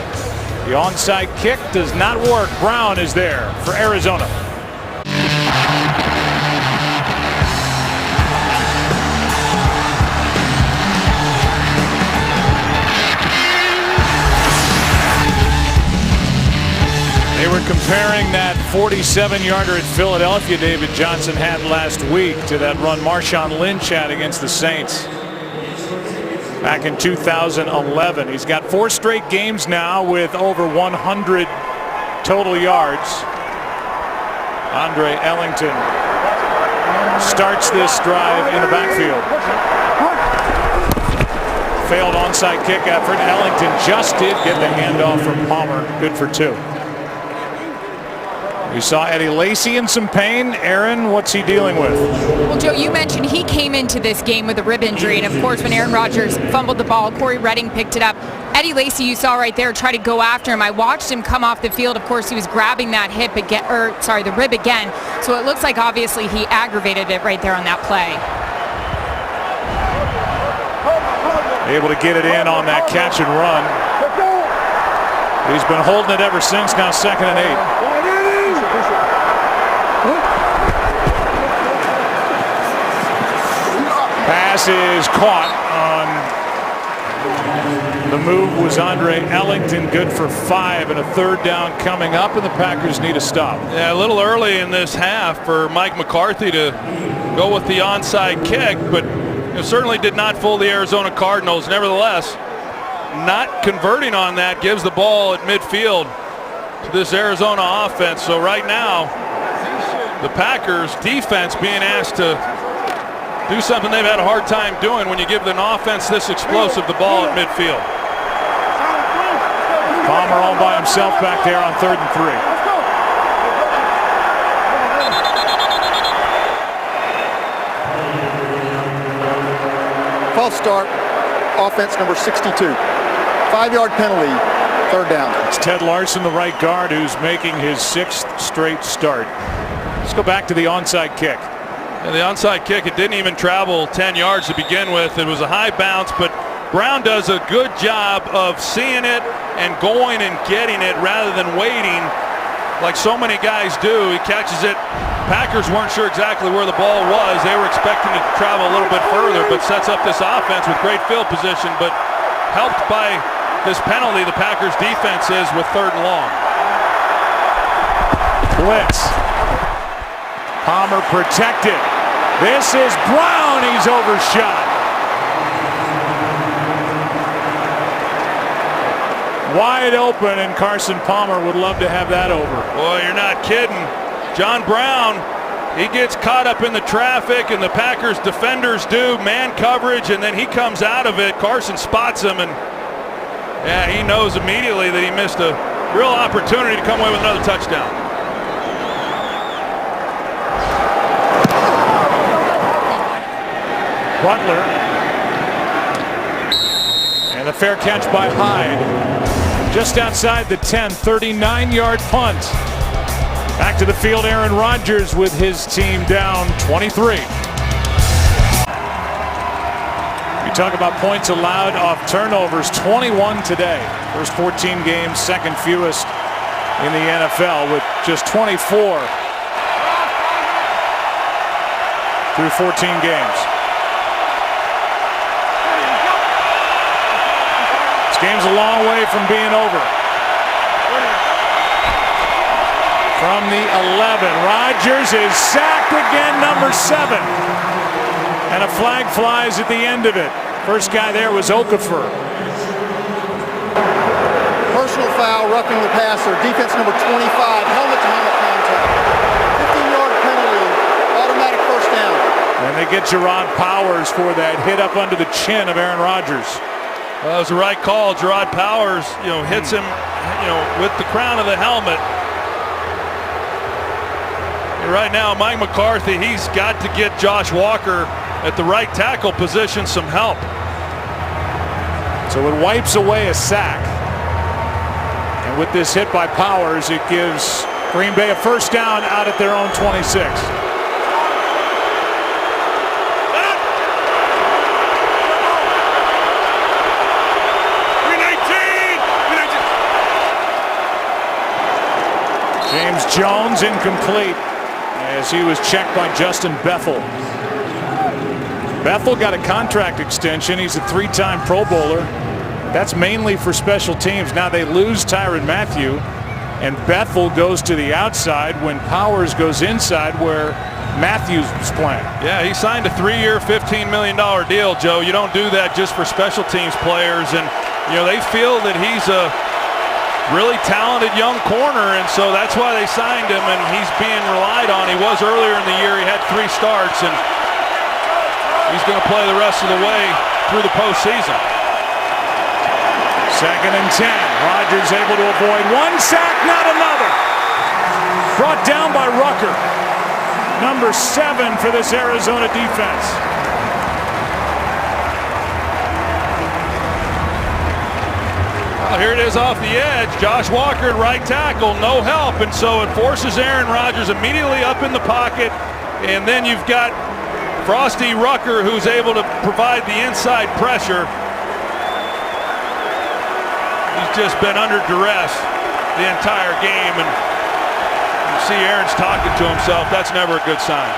The onside kick does not work. Brown is there for Arizona. They were comparing that 47-yarder at Philadelphia David Johnson had last week to that run Marshawn Lynch had against the Saints back in 2011. He's got 4 straight games now with over 100 total yards. Andre Ellington starts this drive in the backfield. Failed onside kick effort. Ellington just did get the handoff from Palmer. Good for 2. We saw Eddie Lacy in some pain. Aaron, what's he dealing with? Well, Joe, you mentioned he came into this game with a rib injury, and of course when Aaron Rodgers fumbled the ball, Corey Redding picked it up. Eddie Lacy, you saw right there, try to go after him. I watched him come off the field. Of course, he was grabbing that hip again, the rib again. So it looks like obviously he aggravated it right there on that play. Able to get it in on that catch and run. He's been holding it ever since. Now 2nd and 8. Pass is caught on The move was Andre Ellington, good for 5, and a third down coming up, and the Packers need a stop. Yeah, a little early in this half for Mike McCarthy to go with the onside kick, but it certainly did not fool the Arizona Cardinals. Nevertheless, not converting on that gives the ball at midfield to this Arizona offense. So right now, the Packers defense being asked to do something they've had a hard time doing when you give an offense this explosive the ball at midfield. Palmer all by himself back there on 3rd and 3. False start, offense number 62. 5-yard penalty, 3rd down. It's Ted Larson, the right guard, who's making his 6th straight start. Let's go back to the onside kick. And the onside kick, it didn't even travel 10 yards to begin with. It was a high bounce, but Brown does a good job of seeing it and going and getting it rather than waiting like so many guys do. He catches it. Packers weren't sure exactly where the ball was. They were expecting it to travel a little bit further, but sets up this offense with great field position. But helped by this penalty, the Packers defense is with 3rd and long. Blitz. Palmer protected. This is Brown. He's overshot. Wide open, and Carson Palmer would love to have that over. Boy, you're not kidding. John Brown, he gets caught up in the traffic, and the Packers defenders do man coverage, and then he comes out of it. Carson spots him, and yeah, he knows immediately that he missed a real opportunity to come away with another touchdown. Butler. And a fair catch by Hyde. Just outside the 10, 39-yard punt. Back to the field, Aaron Rodgers with his team down 23. You talk about points allowed off turnovers, 21 today. First 14 games, second fewest in the NFL with just 24 through 14 games. This game's a long way from being over. From the 11, Rodgers is sacked again, number 7. And a flag flies at the end of it. First guy there was Okafor. Personal foul, roughing the passer. Defense number 25, helmet-to-helmet contact. 15-yard penalty, automatic first down. And they get Gerard Powers for that hit up under the chin of Aaron Rodgers. Well, that was the right call. Gerard Powers, hits him, with the crown of the helmet. And right now, Mike McCarthy, he's got to get Josh Walker at the right tackle position some help. So it wipes away a sack. And with this hit by Powers, it gives Green Bay a first down out at their own 26. James Jones incomplete as he was checked by Justin Bethel. Bethel got a contract extension. He's a 3-time Pro Bowler. That's mainly for special teams. Now they lose Tyrann Mathieu, and Bethel goes to the outside when Powers goes inside where Matthews was playing. Yeah, he signed a 3-year, $15 million deal, Joe. You don't do that just for special teams players. And, they feel that he's a really talented young corner, and so that's why they signed him, and he's being relied on. He was earlier in the year. He had 3 starts, and he's going to play the rest of the way through the postseason. 2nd and 10. Rodgers able to avoid one sack, not another. Brought down by Rucker. Number 7 for this Arizona defense. Well, here it is off the edge. Josh Walker at right tackle, no help, and so it forces Aaron Rodgers immediately up in the pocket, and then you've got Frosty Rucker, who's able to provide the inside pressure. He's just been under duress the entire game, and you see Aaron's talking to himself. That's never a good sign.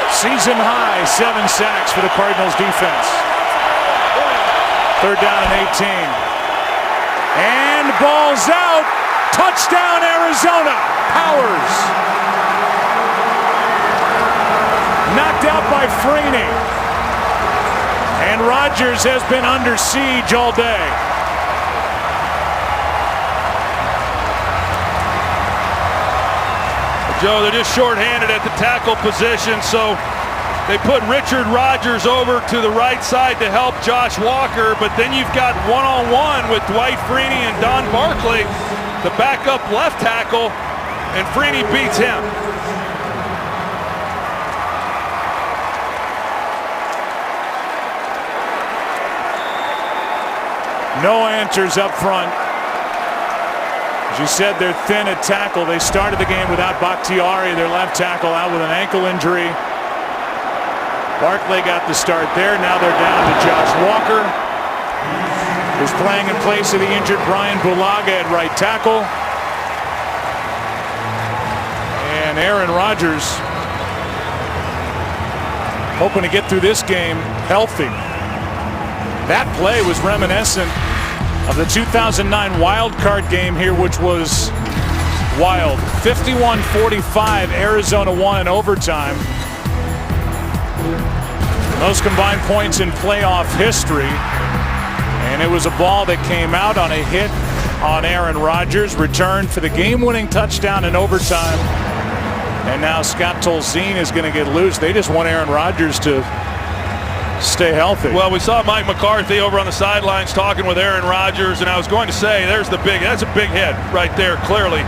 Season high 7 sacks for the Cardinals defense. Third down and 18. And ball's out. Touchdown, Arizona. Powers. Knocked out by Freeney. And Rodgers has been under siege all day. Joe, they're just shorthanded at the tackle position, so they put Richard Rodgers over to the right side to help Josh Walker, but then you've got one-on-one with Dwight Freeney and Don Barclay, the backup left tackle, and Freeney beats him. No answers up front. As you said, they're thin at tackle. They started the game without Bakhtiari, their left tackle, out with an ankle injury. Barclay got the start there. Now they're down to Josh Walker, who's playing in place of the injured Brian Bulaga at right tackle. And Aaron Rodgers hoping to get through this game healthy. That play was reminiscent of the 2009 wild card game here, which was wild. 51-45, Arizona won in overtime. Most combined points in playoff history. And it was a ball that came out on a hit on Aaron Rodgers, returned for the game-winning touchdown in overtime. And now Scott Tolzien is going to get loose. They just want Aaron Rodgers to stay healthy. Well, we saw Mike McCarthy over on the sidelines talking with Aaron Rodgers, and I was going to say, that's a big hit right there, clearly,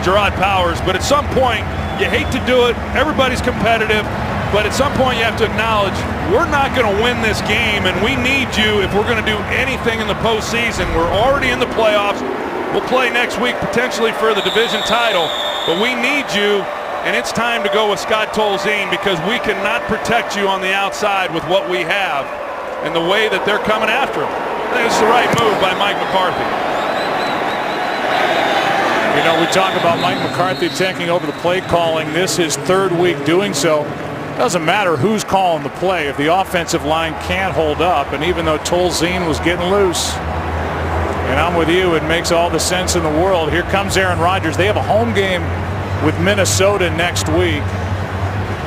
Gerard Powers. But at some point, you hate to do it. Everybody's competitive. But at some point, you have to acknowledge, we're not going to win this game, and we need you if we're going to do anything in the postseason. We're already in the playoffs. We'll play next week potentially for the division title, but we need you. And it's time to go with Scott Tolzien, because we cannot protect you on the outside with what we have and the way that they're coming after him. I think it's the right move by Mike McCarthy. You know, we talk about Mike McCarthy taking over the play calling. This is his third week doing so. Doesn't matter who's calling the play if the offensive line can't hold up. And even though Tolzien was getting loose, and I'm with you, it makes all the sense in the world. Here comes Aaron Rodgers. They have a home game with Minnesota next week,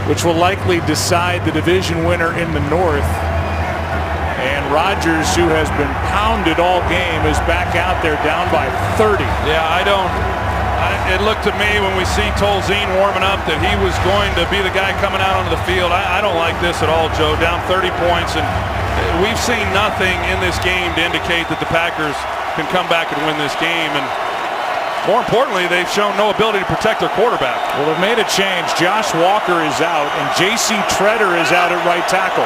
which will likely decide the division winner in the North. And Rodgers, who has been pounded all game, is back out there down by 30. Yeah, it looked to me when we see Tolzien warming up that he was going to be the guy coming out onto the field. I don't like this at all, Joe. Down 30 points, and we've seen nothing in this game to indicate that the Packers can come back and win this game. And more importantly, they've shown no ability to protect their quarterback. Well, they've made a change. Josh Walker is out, and J.C. Treader is out at right tackle.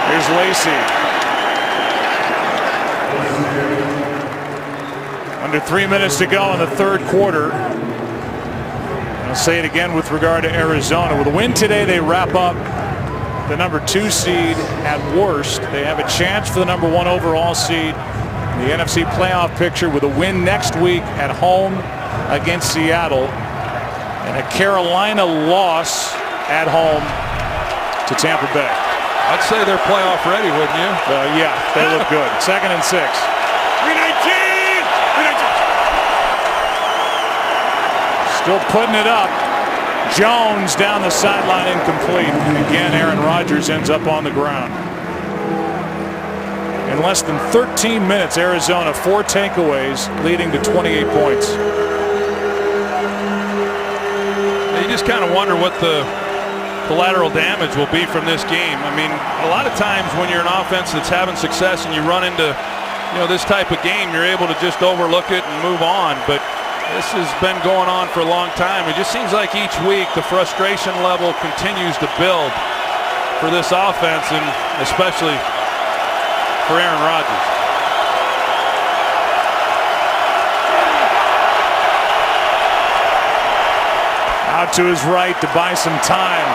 Here's Lacey. Under 3 minutes to go in the third quarter. I'll say it again with regard to Arizona. With a win today, they wrap up the number 2 seed at worst. They have a chance for the number 1 overall seed in the NFC playoff picture with a win next week at home against Seattle, and a Carolina loss at home to Tampa Bay. I'd say they're playoff ready, wouldn't you? Yeah, they look good. 2nd and 6. 319! Still putting it up. Jones down the sideline, incomplete. And again, Aaron Rodgers ends up on the ground. In less than 13 minutes, Arizona 4 takeaways, leading to 28 points. You just kind of wonder what the collateral damage will be from this game. I mean, a lot of times when you're an offense that's having success and you run into, this type of game, you're able to just overlook it and move on. But this has been going on for a long time. It just seems like each week the frustration level continues to build for this offense, and especially for Aaron Rodgers. Out to his right to buy some time.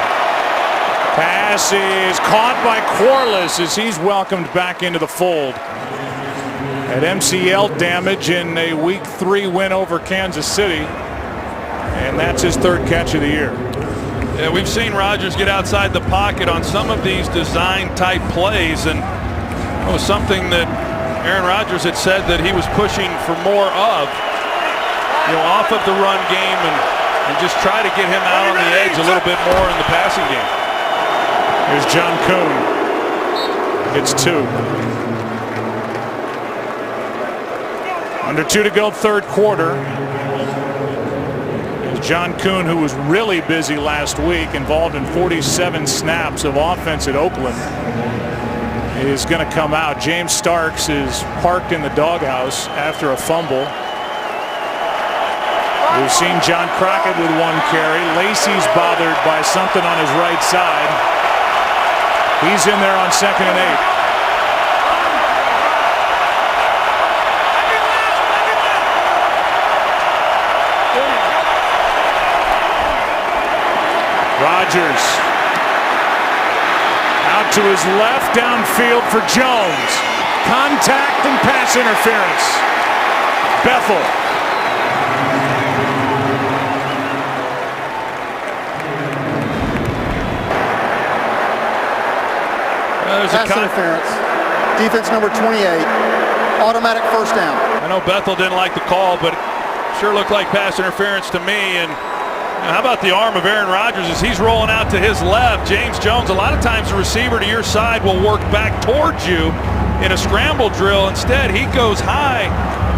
Pass is caught by Corliss as he's welcomed back into the fold. Had MCL damage in a Week 3 win over Kansas City. And that's his third catch of the year. Yeah, we've seen Rodgers get outside the pocket on some of these design type plays, and it was something that Aaron Rodgers had said that he was pushing for more of, off of the run game and just try to get him out on the edge a little bit more in the passing game. Here's John Kuhn. It's 2. Under 2 to go, third quarter. John Kuhn, who was really busy last week, involved in 47 snaps of offense at Oakland, is going to come out. James Starks is parked in the doghouse after a fumble. We've seen John Crockett with 1 carry. Lacey's bothered by something on his right side. He's in there on 2nd and 8. Rodgers out to his left, downfield for Jones. Contact and pass interference. Bethel. Pass interference. Defense number 28. Automatic first down. I know Bethel didn't like the call, but it sure looked like pass interference to me. And how about the arm of Aaron Rodgers as he's rolling out to his left? James Jones, a lot of times the receiver to your side will work back towards you in a scramble drill. Instead, he goes high.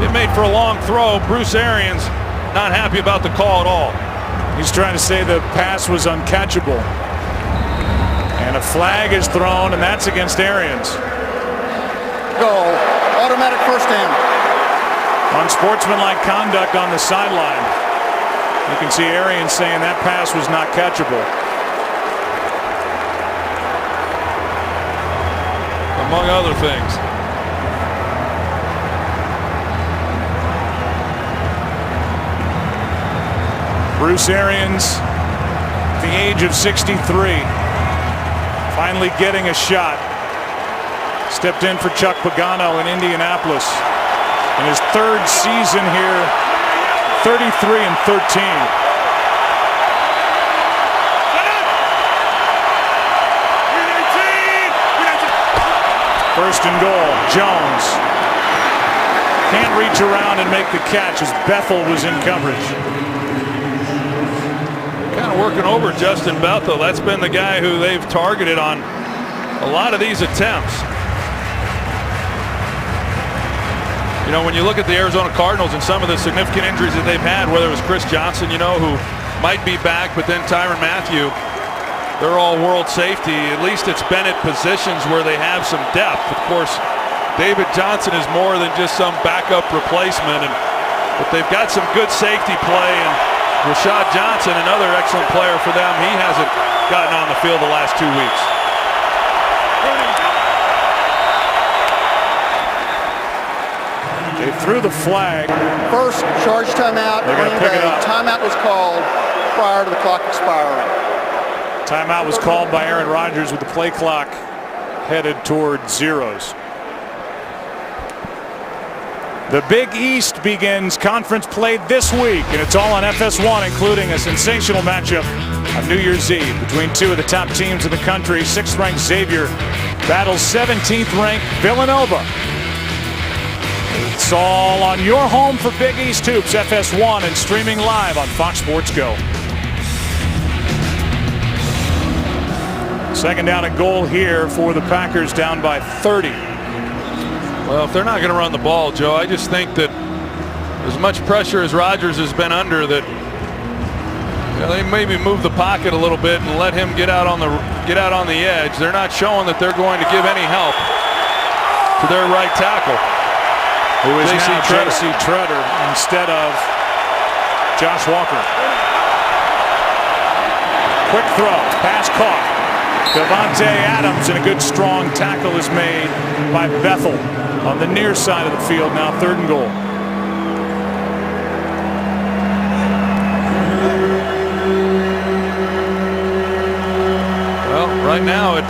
It made for a long throw. Bruce Arians not happy about the call at all. He's trying to say the pass was uncatchable. And a flag is thrown, and that's against Arians. Goal. Automatic first down. Unsportsmanlike conduct on the sideline. You can see Arians saying that pass was not catchable. Among other things. Bruce Arians, at the age of 63, finally getting a shot. Stepped in for Chuck Pagano in Indianapolis. In his 3rd season here, 33-13. First and goal, Jones. Can't reach around and make the catch as Bethel was in coverage. Kind of working over Justin Bethel. That's been the guy who they've targeted on a lot of these attempts. When you look at the Arizona Cardinals and some of the significant injuries that they've had, whether it was Chris Johnson, who might be back, but then Tyrann Mathieu, they're all world safety. At least it's been at positions where they have some depth. Of course, David Johnson is more than just some backup replacement, but they've got some good safety play. And Rashad Johnson, another excellent player for them, he hasn't gotten on the field the last 2 weeks. They threw the flag. First charge timeout. They're going to pick it up. Timeout was called prior to the clock expiring. Timeout was called by Aaron Rodgers with the play clock headed toward zeros. The Big East begins conference play this week, and it's all on FS1, including a sensational matchup on New Year's Eve between 2 of the top teams in the country. 6th-ranked Xavier battles 17th-ranked Villanova. It's all on your home for Big East Hoops, FS1, and streaming live on Fox Sports Go. 2nd down and goal here for the Packers, down by 30. Well, if they're not going to run the ball, Joe, I just think that as much pressure as Rodgers has been under, that they maybe move the pocket a little bit and let him get out on the edge. They're not showing that they're going to give any help to their right tackle, who is now J.C. Treader instead of Josh Walker. Quick throw, pass caught. Devontae Adams, and a good strong tackle is made by Bethel on the near side of the field. Now 3rd and goal. Well, right now at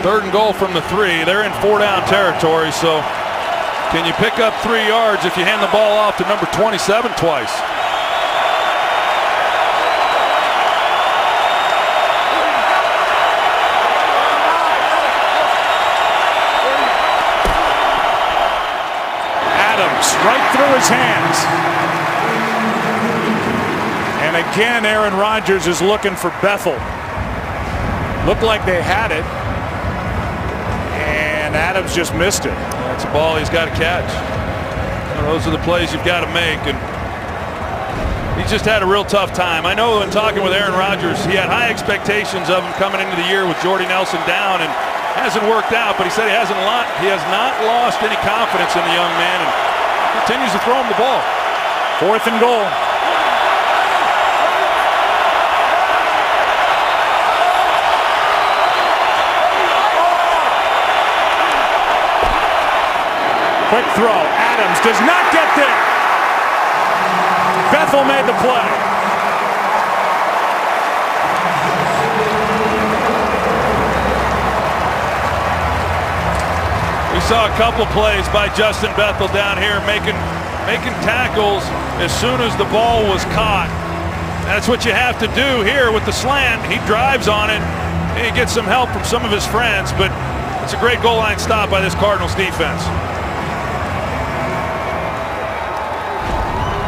3rd and goal from the 3, they're in 4-down territory, so can you pick up 3 yards if you hand the ball off to number 27 twice? Adams right through his hands. And again, Aaron Rodgers is looking for Bethel. Looked like they had it. And Adams just missed it. That's a ball he's got to catch. Those are the plays you've got to make. And he's just had a real tough time. I know in talking with Aaron Rodgers, he had high expectations of him coming into the year with Jordy Nelson down, and hasn't worked out, but he said he has not lost any confidence in the young man and continues to throw him the ball. 4th and goal. Quick throw. Adams does not get there. Bethel made the play. We saw a couple plays by Justin Bethel down here making tackles as soon as the ball was caught. That's what you have to do here with the slant. He drives on it. And he gets some help from some of his friends, but it's a great goal line stop by this Cardinals defense.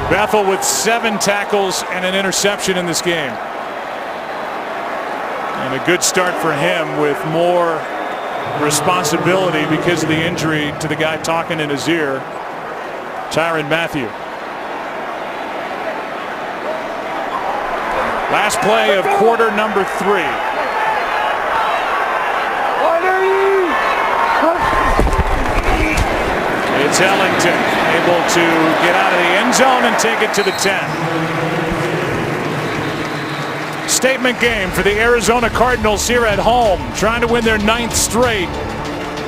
Bethel with 7 tackles and an interception in this game. And a good start for him with more responsibility because of the injury to the guy talking in his ear, Tyrann Mathieu. Last play of quarter number 3. It's Ellington able to get out of the end zone and take it to the 10. Statement game for the Arizona Cardinals here at home, trying to win their 9th straight.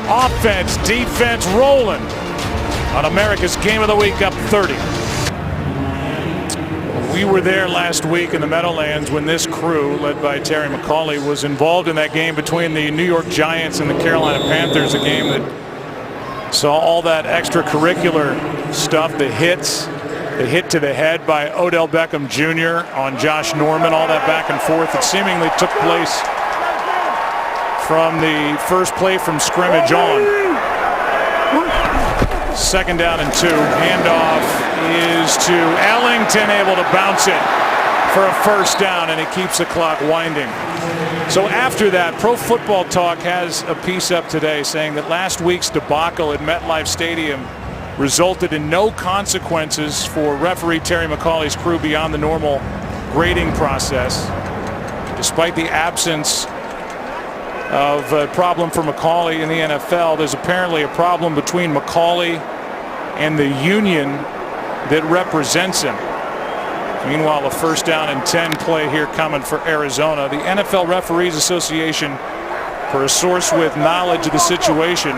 Offense, defense rolling on America's Game of the Week, up 30. We were there last week in the Meadowlands when this crew, led by Terry McAulay, was involved in that game between the New York Giants and the Carolina Panthers, a game that saw all that extracurricular stuff, the hits, the hit to the head by Odell Beckham Jr. on Josh Norman, all that back and forth that seemingly took place from the first play from scrimmage on. 2nd down and 2. Handoff is to Ellington, able to bounce it for a 1st down, and it keeps the clock winding. So after that, Pro Football Talk has a piece up today saying that last week's debacle at MetLife Stadium resulted in no consequences for referee Terry McAulay's crew beyond the normal grading process. Despite the absence of a problem for McAulay in the NFL, there's apparently a problem between McAulay and the union that represents him. Meanwhile, a 1st down and 10 play here coming for Arizona. The NFL Referees Association, for a source with knowledge of the situation,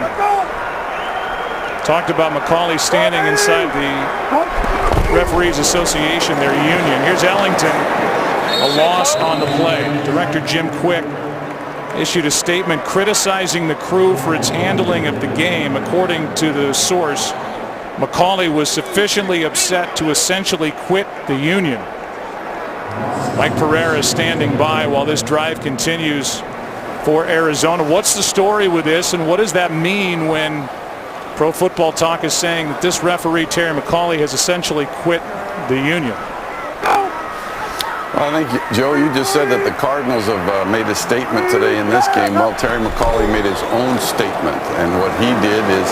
talked about McAulay standing inside the Referees Association, their union. Here's Ellington, a loss on the play. Director Jim Quick issued a statement criticizing the crew for its handling of the game. According to the source, McAulay was sufficiently upset to essentially quit the union. Mike Pereira is standing by while this drive continues for Arizona. What's the story with this, and what does that mean when Pro Football Talk is saying that this referee, Terry McAulay, has essentially quit the union? Well, I think, Joe, you just said that the Cardinals have made a statement today in this game. Well, Terry McAulay made his own statement, and what he did is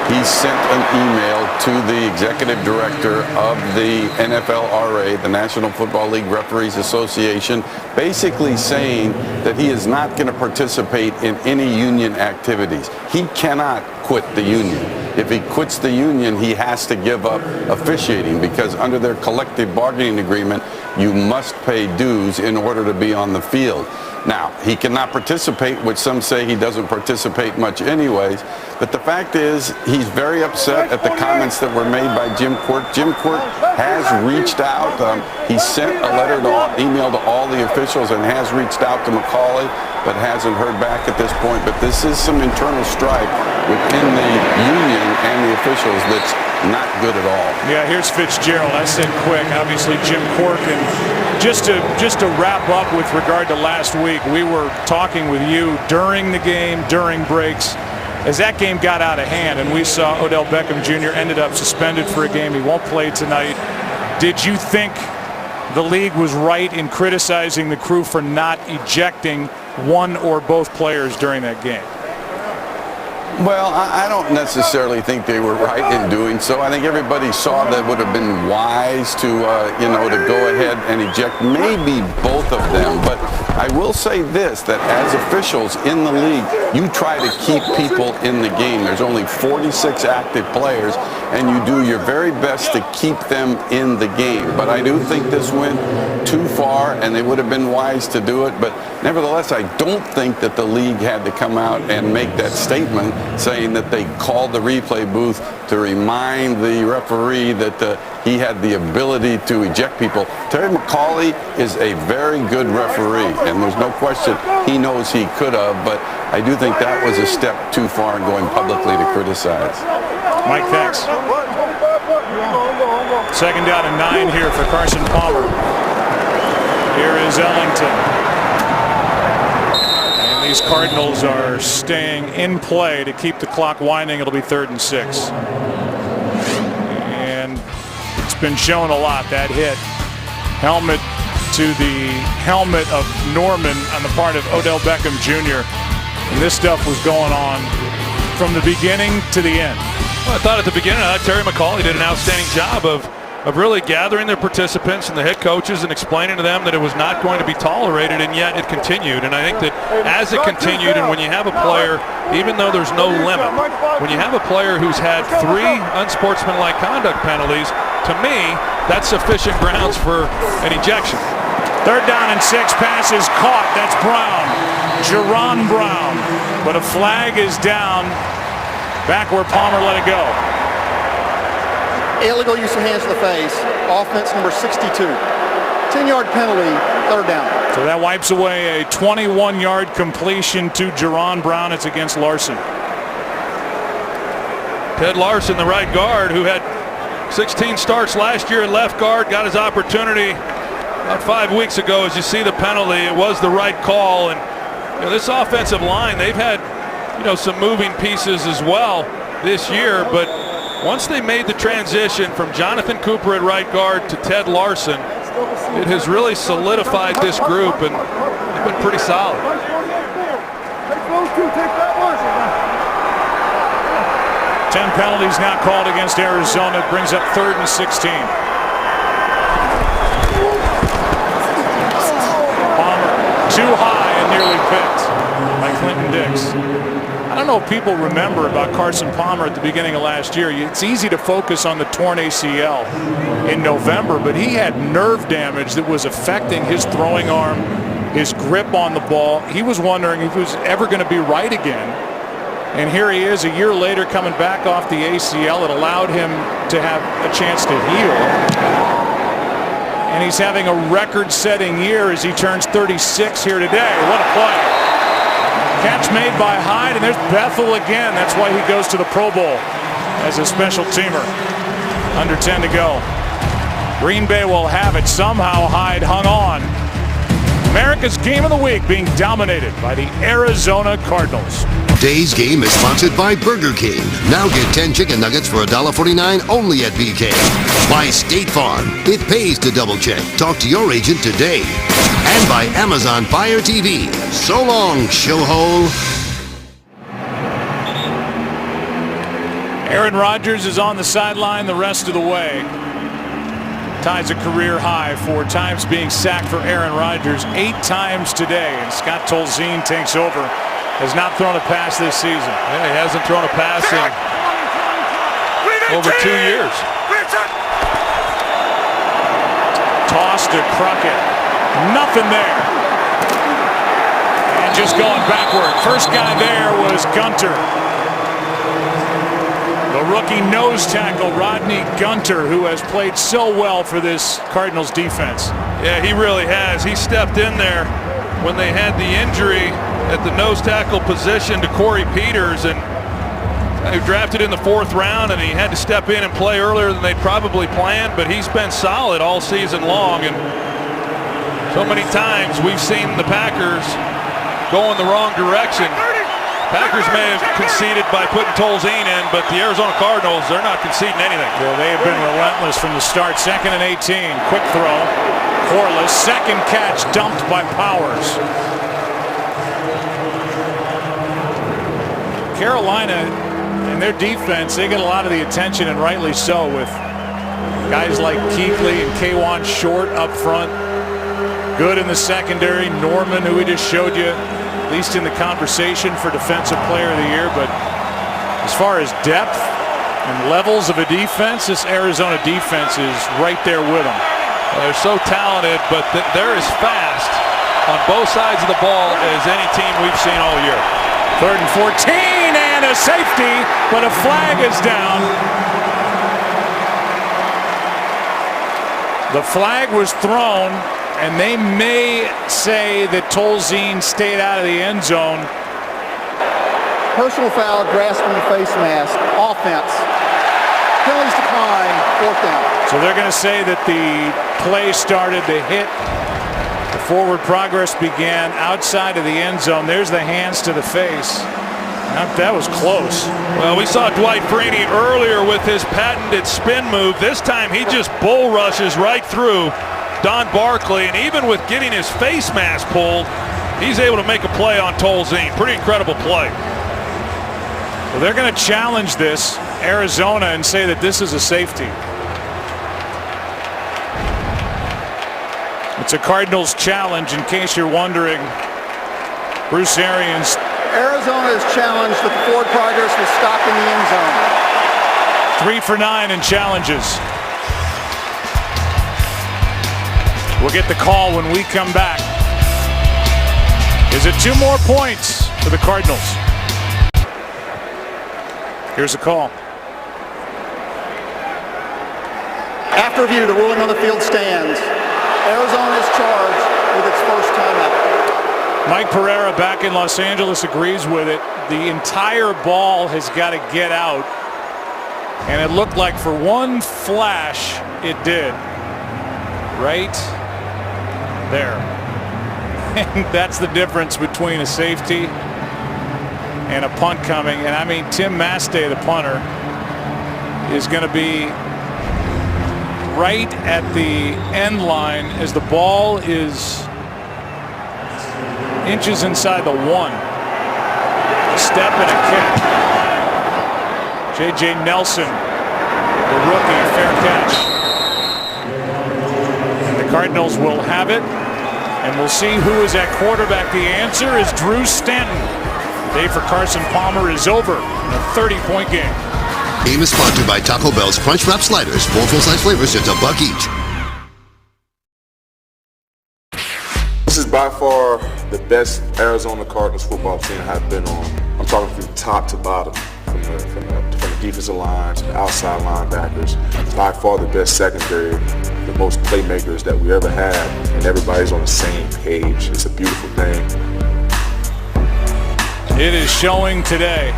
he sent an email to the executive director of the NFLRA, the National Football League Referees Association, basically saying that he is not going to participate in any union activities. He cannot quit the union. If he quits the union, he has to give up officiating, because under their collective bargaining agreement, you must pay dues in order to be on the field. Now, he cannot participate, which some say he doesn't participate much anyways, but the fact is he's very upset at the comments that were made by Jim Quirk. Jim Quirk has reached out. He sent a letter email to all the officials and has reached out to McAulay, but hasn't heard back at this point. But this is some internal strife within the union and the officials that's not good at all. Yeah, here's Fitzgerald. I said quick, obviously Jim Quirk. And just to wrap up with regard to last week, we were talking with you during the game, during breaks, as that game got out of hand and we saw Odell Beckham Jr. ended up suspended for a game. He won't play tonight. Did you think the league was right in criticizing the crew for not ejecting one or both players during that game? Well, I don't necessarily think they were right in doing so. I think everybody saw that it would have been wise to, to go ahead and eject maybe both of them. But I will say this, that as officials in the league, you try to keep people in the game. There's only 46 active players, and you do your very best to keep them in the game. But I do think this went too far, and they would have been wise to do it. But nevertheless, I don't think that the league had to come out and make that statement saying that they called the replay booth to remind the referee that he had the ability to eject people. Terry McAuley is a very good referee, and there's no question he knows he could have, but I do think that was a step too far in going publicly to criticize. Mike, thanks. Second down and 9 here for Carson Palmer. Here is Ellington. These Cardinals are staying in play to keep the clock winding. It'll be 3rd and 6. And it's been shown a lot, that hit. Helmet to the helmet of Norman on the part of Odell Beckham Jr. And this stuff was going on from the beginning to the end. Well, I thought at the beginning, Terry McAuley did an outstanding job of really gathering their participants and the head coaches and explaining to them that it was not going to be tolerated, and yet it continued. And I think that as it continued, and when you have a player, even though there's no limit, when you have a player who's had 3 unsportsmanlike conduct penalties, to me, that's sufficient grounds for an ejection. 3rd down and 6, pass is caught. That's Brown, Jerron Brown. But a flag is down back where Palmer let it go. Illegal use of hands to the face. Offense number 62. 10-yard penalty, 3rd down. So that wipes away a 21-yard completion to Jerron Brown. It's against Larson. Ted Larson, the right guard, who had 16 starts last year at left guard, got his opportunity about 5 weeks ago. As you see the penalty, it was the right call. And this offensive line, they've had some moving pieces as well this year, but once they made the transition from Jonathan Cooper at right guard to Ted Larson, it has really solidified this group, and they've been pretty solid. 10 penalties now called against Arizona. It brings up 3rd and 16. Palmer too high and nearly picked by Clinton Dix. I don't know if people remember about Carson Palmer at the beginning of last year. It's easy to focus on the torn ACL in November, but he had nerve damage that was affecting his throwing arm, his grip on the ball. He was wondering if he was ever going to be right again. And here he is a year later coming back off the ACL. It allowed him to have a chance to heal. And he's having a record-setting year as he turns 36 here today. What a play. Catch made by Hyde, and there's Bethel again. That's why he goes to the Pro Bowl as a special teamer. Under 10 to go. Green Bay will have it. Somehow Hyde hung on. America's Game of the Week being dominated by the Arizona Cardinals. Today's game is sponsored by Burger King. Now get 10 chicken nuggets for $1.49 only at BK. By State Farm. It pays to double check. Talk to your agent today. And by Amazon Fire TV. So long, showhole. Aaron Rodgers is on the sideline the rest of the way. Ties a career high for times being sacked for Aaron Rodgers 8 times today. And Scott Tolzien takes over. Has not thrown a pass this season. Yeah, he hasn't thrown a pass in over 2 years. Toss to Crockett. Nothing there. And just going backward. First guy there was Gunter. The rookie nose tackle, Rodney Gunter, who has played so well for this Cardinals defense. Yeah, he really has. He stepped in there when they had the injury at the nose tackle position to Corey Peters, and he drafted in the 4th round, and he had to step in and play earlier than they'd probably planned, but he's been solid all season long. And so many times we've seen the Packers go in the wrong direction Packers may have conceded by putting Tolzien in, but the Arizona Cardinals, they're not conceding anything. Well, they have been relentless from the start. 2nd and 18. Quick throw. Corliss. Second catch dumped by Powers. Carolina and their defense, they get a lot of the attention, and rightly so, with guys like Kuechly and K'Wan Short up front. Good in the secondary. Norman, who we just showed you, at least in the conversation for Defensive Player of the Year. But as far as depth and levels of a defense, this Arizona defense is right there with them. They're so talented, but they're as fast on both sides of the ball as any team we've seen all year. 3rd and 14 and a safety, but a flag is down. The flag was thrown, and they may say that Tolzien stayed out of the end zone. Personal foul, grasping the face mask, offense. Penalties decline, 4th down. So they're going to say that the play started, the hit, the forward progress began outside of the end zone. There's the hands to the face. That was close. Well, we saw Dwight Freeney earlier with his patented spin move. This time he just bull rushes right through Don Barkley, and even with getting his face mask pulled, he's able to make a play on Tolzien. Pretty incredible play. Well, they're going to challenge this, Arizona, and say that this is a safety. It's a Cardinals challenge, in case you're wondering. Bruce Arians. Arizona is challenged that the forward progress was stopped in the end zone. 3 for 9 in challenges. We'll get the call when we come back. Is it 2 more points for the Cardinals? Here's a call. After review, the ruling on the field stands. Arizona is charged with its first timeout. Mike Pereira back in Los Angeles agrees with it. The entire ball has got to get out. And it looked like for one flash it did. Right there. And that's the difference between a safety and a punt coming. And I mean, Tim Mastay, the punter, is going to be right at the end line as the ball is inches inside the 1. A step and a kick. J.J. Nelson, the rookie, fair catch. And the Cardinals will have it, and we'll see who is at quarterback. The answer is Drew Stanton. The day for Carson Palmer is over in a 30-point game. Game is sponsored by Taco Bell's Crunch Wrap Sliders. 4 full-size flavors, just $1 each. This is by far the best Arizona Cardinals football team I've been on. I'm talking from top to bottom, from the defensive line to the outside linebackers. By far the best secondary, the most playmakers that we ever had, and everybody's on the same page. It's a beautiful thing. It is showing today.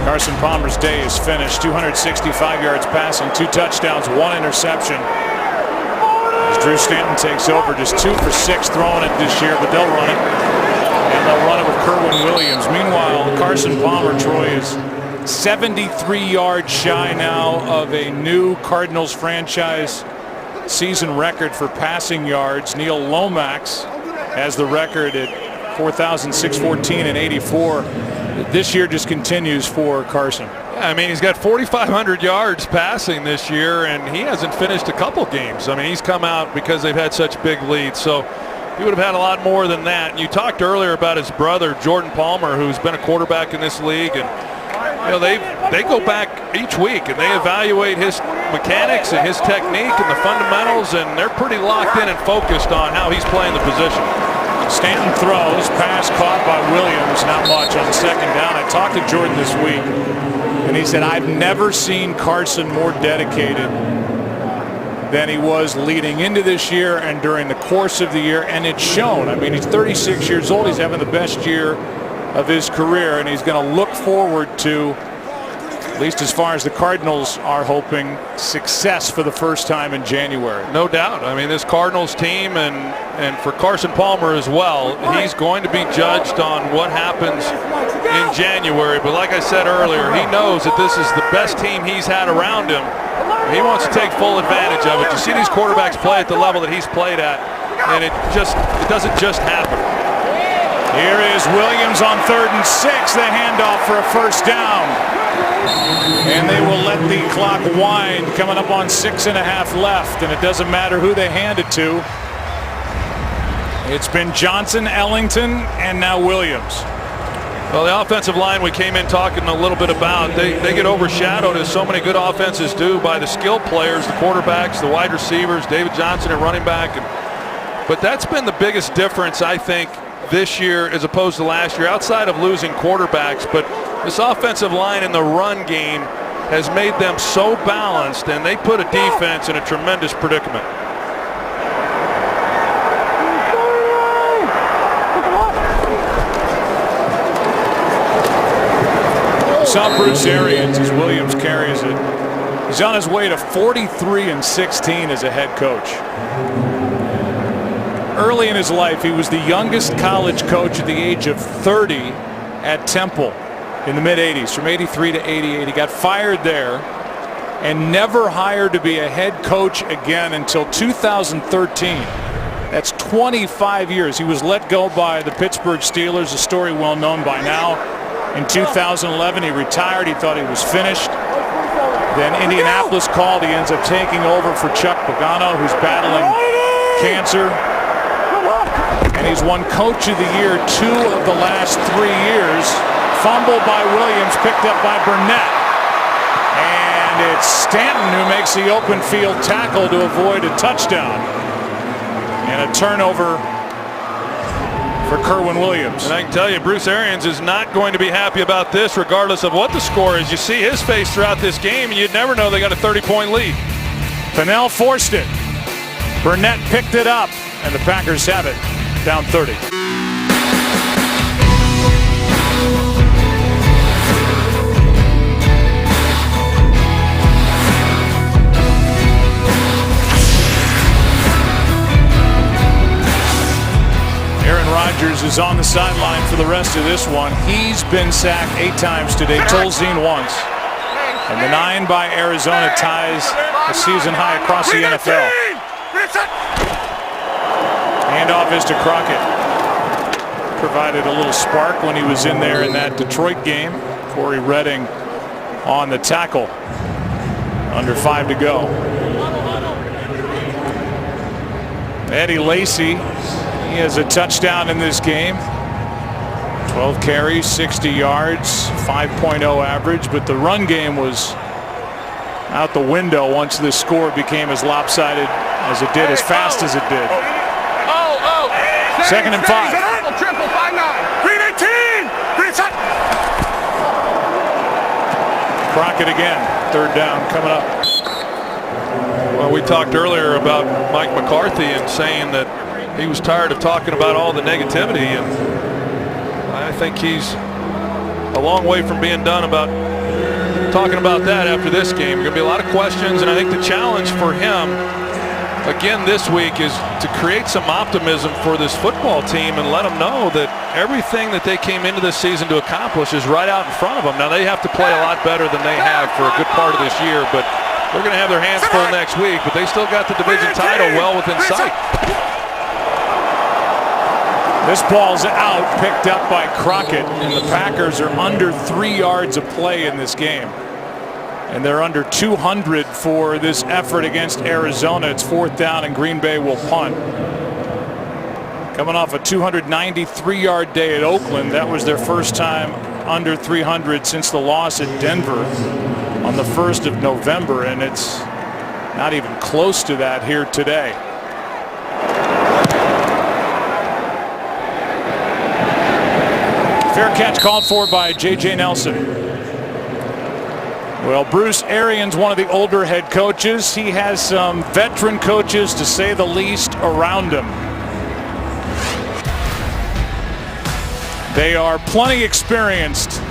Carson Palmer's day is finished. 265 yards passing, 2 touchdowns, 1 interception. As Drew Stanton takes over, just 2 for 6 throwing it this year, but they'll run it. And they'll run it with Kerwin Williams. Meanwhile, Carson Palmer, Troy, is 73 yards shy now of a new Cardinals franchise season record for passing yards. Neil Lomax has the record at 4,614 and 84. This year just continues for Carson. Yeah, I mean, he's got 4,500 yards passing this year, and he hasn't finished a couple games. I mean, he's come out because they've had such big leads. So he would have had a lot more than that. And you talked earlier about his brother, Jordan Palmer, who's been a quarterback in this league. And, you know, they go back each week, and they evaluate his mechanics and his technique and the fundamentals, and they're pretty locked in and focused on how he's playing the position. Stanton throws, pass caught by Williams, not much on 2nd down. I talked to Jordan this week, and he said, I've never seen Carson more dedicated than he was leading into this year and during the course of the year, and it's shown. I mean, he's 36 years old. He's having the best year of his career, and he's going to look forward to At least as far as the Cardinals are hoping success for the first time in January. No doubt. I mean, this Cardinals team and for Carson Palmer as well, he's going to be judged on what happens in January. But like I said earlier, he knows that this is the best team he's had around him. He wants to take full advantage of it. You see these quarterbacks play at the level that he's played at, and it doesn't just happen. Here is Williams on 3rd and 6. The handoff for a first down. And they will let the clock wind, coming up on 6.5 left. And it doesn't matter who they hand it to. It's been Johnson, Ellington, and now Williams. Well, the offensive line we came in talking a little bit about, they get overshadowed, as so many good offenses do, by the skilled players, the quarterbacks, the wide receivers, David Johnson at running back. But that's been the biggest difference, I think, this year as opposed to last year, outside of losing quarterbacks. But this offensive line in the run game has made them so balanced, and they put a defense in a tremendous predicament. Saw Bruce Arians as Williams carries it. He's on his way to 43-16 as a head coach. Early in his life, he was the youngest college coach at the age of 30 at Temple in the mid-'80s, from 83 to 88. He got fired there and never hired to be a head coach again until 2013. That's 25 years. He was let go by the Pittsburgh Steelers, a story well known by now. In 2011, he retired. He thought he was finished. Then Indianapolis called. He ends up taking over for Chuck Pagano, who's battling cancer. And he's won Coach of the Year 2 of the last 3 years. Fumble by Williams, picked up by Burnett. And it's Stanton who makes the open field tackle to avoid a touchdown. And a turnover for Kerwin Williams. And I can tell you, Bruce Arians is not going to be happy about this, regardless of what the score is. You see his face throughout this game, and you'd never know they got a 30-point lead. Pennell forced it. Burnett picked it up, and the Packers have it, down 30. Rodgers is on the sideline for the rest of this one. He's been sacked 8 times today, Tolzien once. And the 9 by Arizona ties a season high across the NFL. Handoff is to Crockett. Provided a little spark when he was in there in that Detroit game. Corey Redding on the tackle. Under 5 to go. Eddie Lacy. He has a touchdown in this game. 12 carries, 60 yards, 5.0 average, but the run game was out the window once this score became as lopsided as it did, as fast as it did. 2nd and 5. Triple 5-9. Green 18. Green shot. Crockett again. 3rd down coming up. Well, we talked earlier about Mike McCarthy and saying that he was tired of talking about all the negativity, and I think he's a long way from being done about talking about that after this game. There are going to be a lot of questions, and I think the challenge for him again this week is to create some optimism for this football team and let them know that everything that they came into this season to accomplish is right out in front of them. Now, they have to play a lot better than they have for a good part of this year, but they're going to have their hands full next week, but they still got the division title well within sight. This ball's out, picked up by Crockett, and the Packers are under 3 yards of play in this game. And they're under 200 for this effort against Arizona. It's 4th down, and Green Bay will punt. Coming off a 293-yard day at Oakland, that was their first time under 300 since the loss at Denver on the 1st of November, and it's not even close to that here today. Fair catch called for by J.J. Nelson. Well, Bruce Arians, one of the older head coaches. He has some veteran coaches, to say the least, around him. They are plenty experienced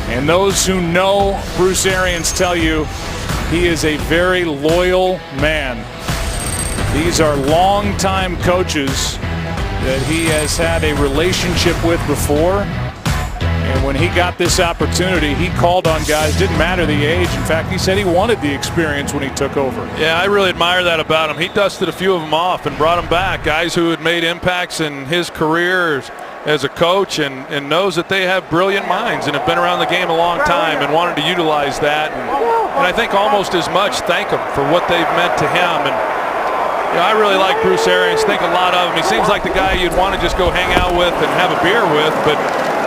And those who know Bruce Arians tell you he is a very loyal man. These are longtime coaches that he has had a relationship with before. And when he got this opportunity, he called on guys, didn't matter the age. In fact, he said he wanted the experience when he took over. Yeah, I really admire that about him. He dusted a few of them off and brought them back, guys who had made impacts in his career as a coach, and knows that they have brilliant minds and have been around the game a long time and wanted to utilize that. And I think almost as much thank them for what they've meant to him. And you know, I really like Bruce Arians, think a lot of him. He seems like the guy you'd want to just go hang out with and have a beer with, but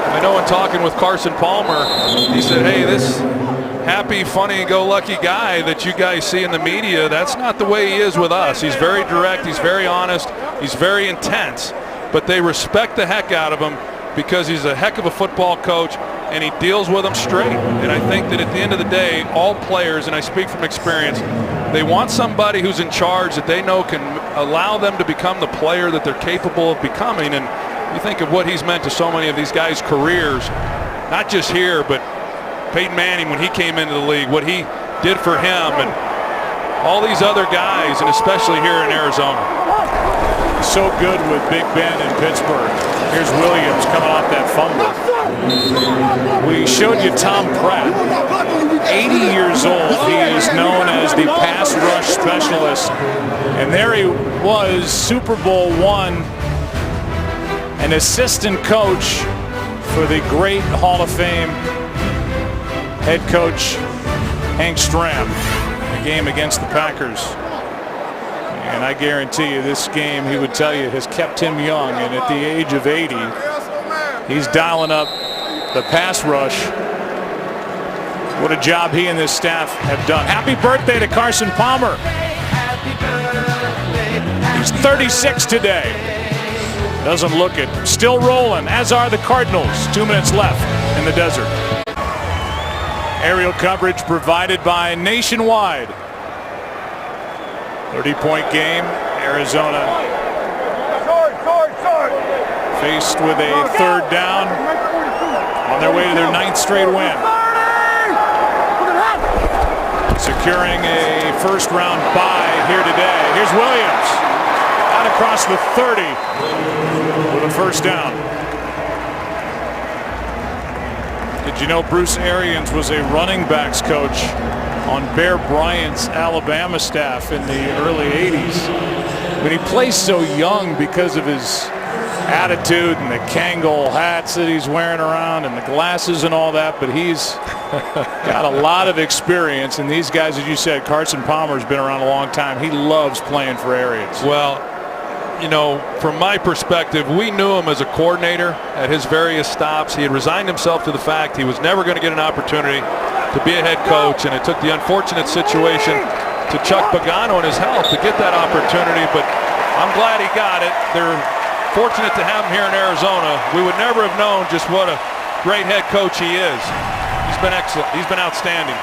I know in talking with Carson Palmer, he said, hey, this happy, funny-go-lucky guy that you guys see in the media, that's not the way he is with us. He's very direct, he's very honest, he's very intense, but they respect the heck out of him because he's a heck of a football coach and he deals with them straight. And I think that at the end of the day, all players, and I speak from experience, they want somebody who's in charge that they know can allow them to become the player that they're capable of becoming. And you think of what he's meant to so many of these guys' careers, not just here, but Peyton Manning when he came into the league, what he did for him, and all these other guys, and especially here in Arizona. So good with Big Ben in Pittsburgh. Here's Williams coming off that fumble. We showed you Tom Pratt, 80 years old. He is known as the pass rush specialist. And there he was, Super Bowl I, an assistant coach for the great Hall of Fame head coach Hank Stram. A game against the Packers. And I guarantee you this game, he would tell you, has kept him young. And at the age of 80, he's dialing up the pass rush. What a job he and his staff have done. Happy birthday to Carson Palmer. He's 36 today. Doesn't look it. Still rolling, as are the Cardinals. 2 minutes left in the desert. Aerial coverage provided by Nationwide. 30-point game. Arizona faced with a third down on their way to their 9th straight win. Securing a first-round bye here today. Here's Williams out across the 30 with a first down. Did you know Bruce Arians was a running backs coach on Bear Bryant's Alabama staff in the early 80s? But he plays so young because of his attitude and the Kangol hats that he's wearing around and the glasses and all that, but he's got a lot of experience. And these guys, as you said, Carson Palmer's been around a long time. He loves playing for Arians. Well, you know, from my perspective, we knew him as a coordinator at his various stops. He had resigned himself to the fact he was never going to get an opportunity to be a head coach, and it took the unfortunate situation to Chuck Pagano and his health to get that opportunity, but I'm glad he got it. They're fortunate to have him here in Arizona. We would never have known just what a great head coach he is. He's been excellent. He's been outstanding.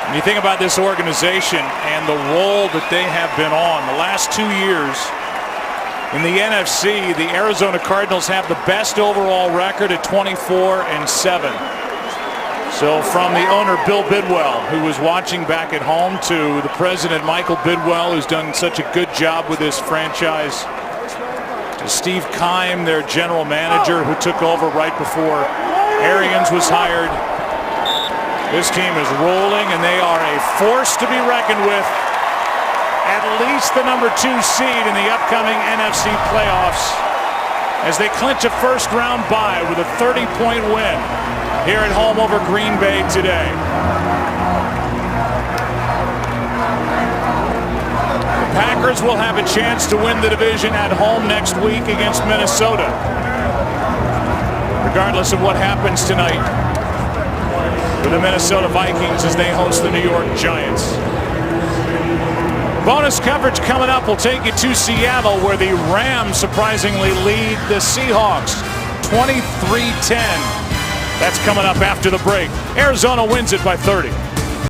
When you think about this organization and the role that they have been on the last 2 years in the NFC, the Arizona Cardinals have the best overall record at 24-7. So from the owner, Bill Bidwell, who was watching back at home, to the president, Michael Bidwell, who's done such a good job with this franchise, to Steve Keim, their general manager, who took over right before Arians was hired. This team is rolling, and they are a force to be reckoned with. At least the number 2 seed in the upcoming NFC playoffs as they clinch a first-round bye with a 30-point win here at home over Green Bay today. The Packers will have a chance to win the division at home next week against Minnesota, regardless of what happens tonight with the Minnesota Vikings as they host the New York Giants. Bonus coverage coming up. We'll take you to Seattle, where the Rams surprisingly lead the Seahawks 23-10. That's coming up after the break. Arizona wins it by 30.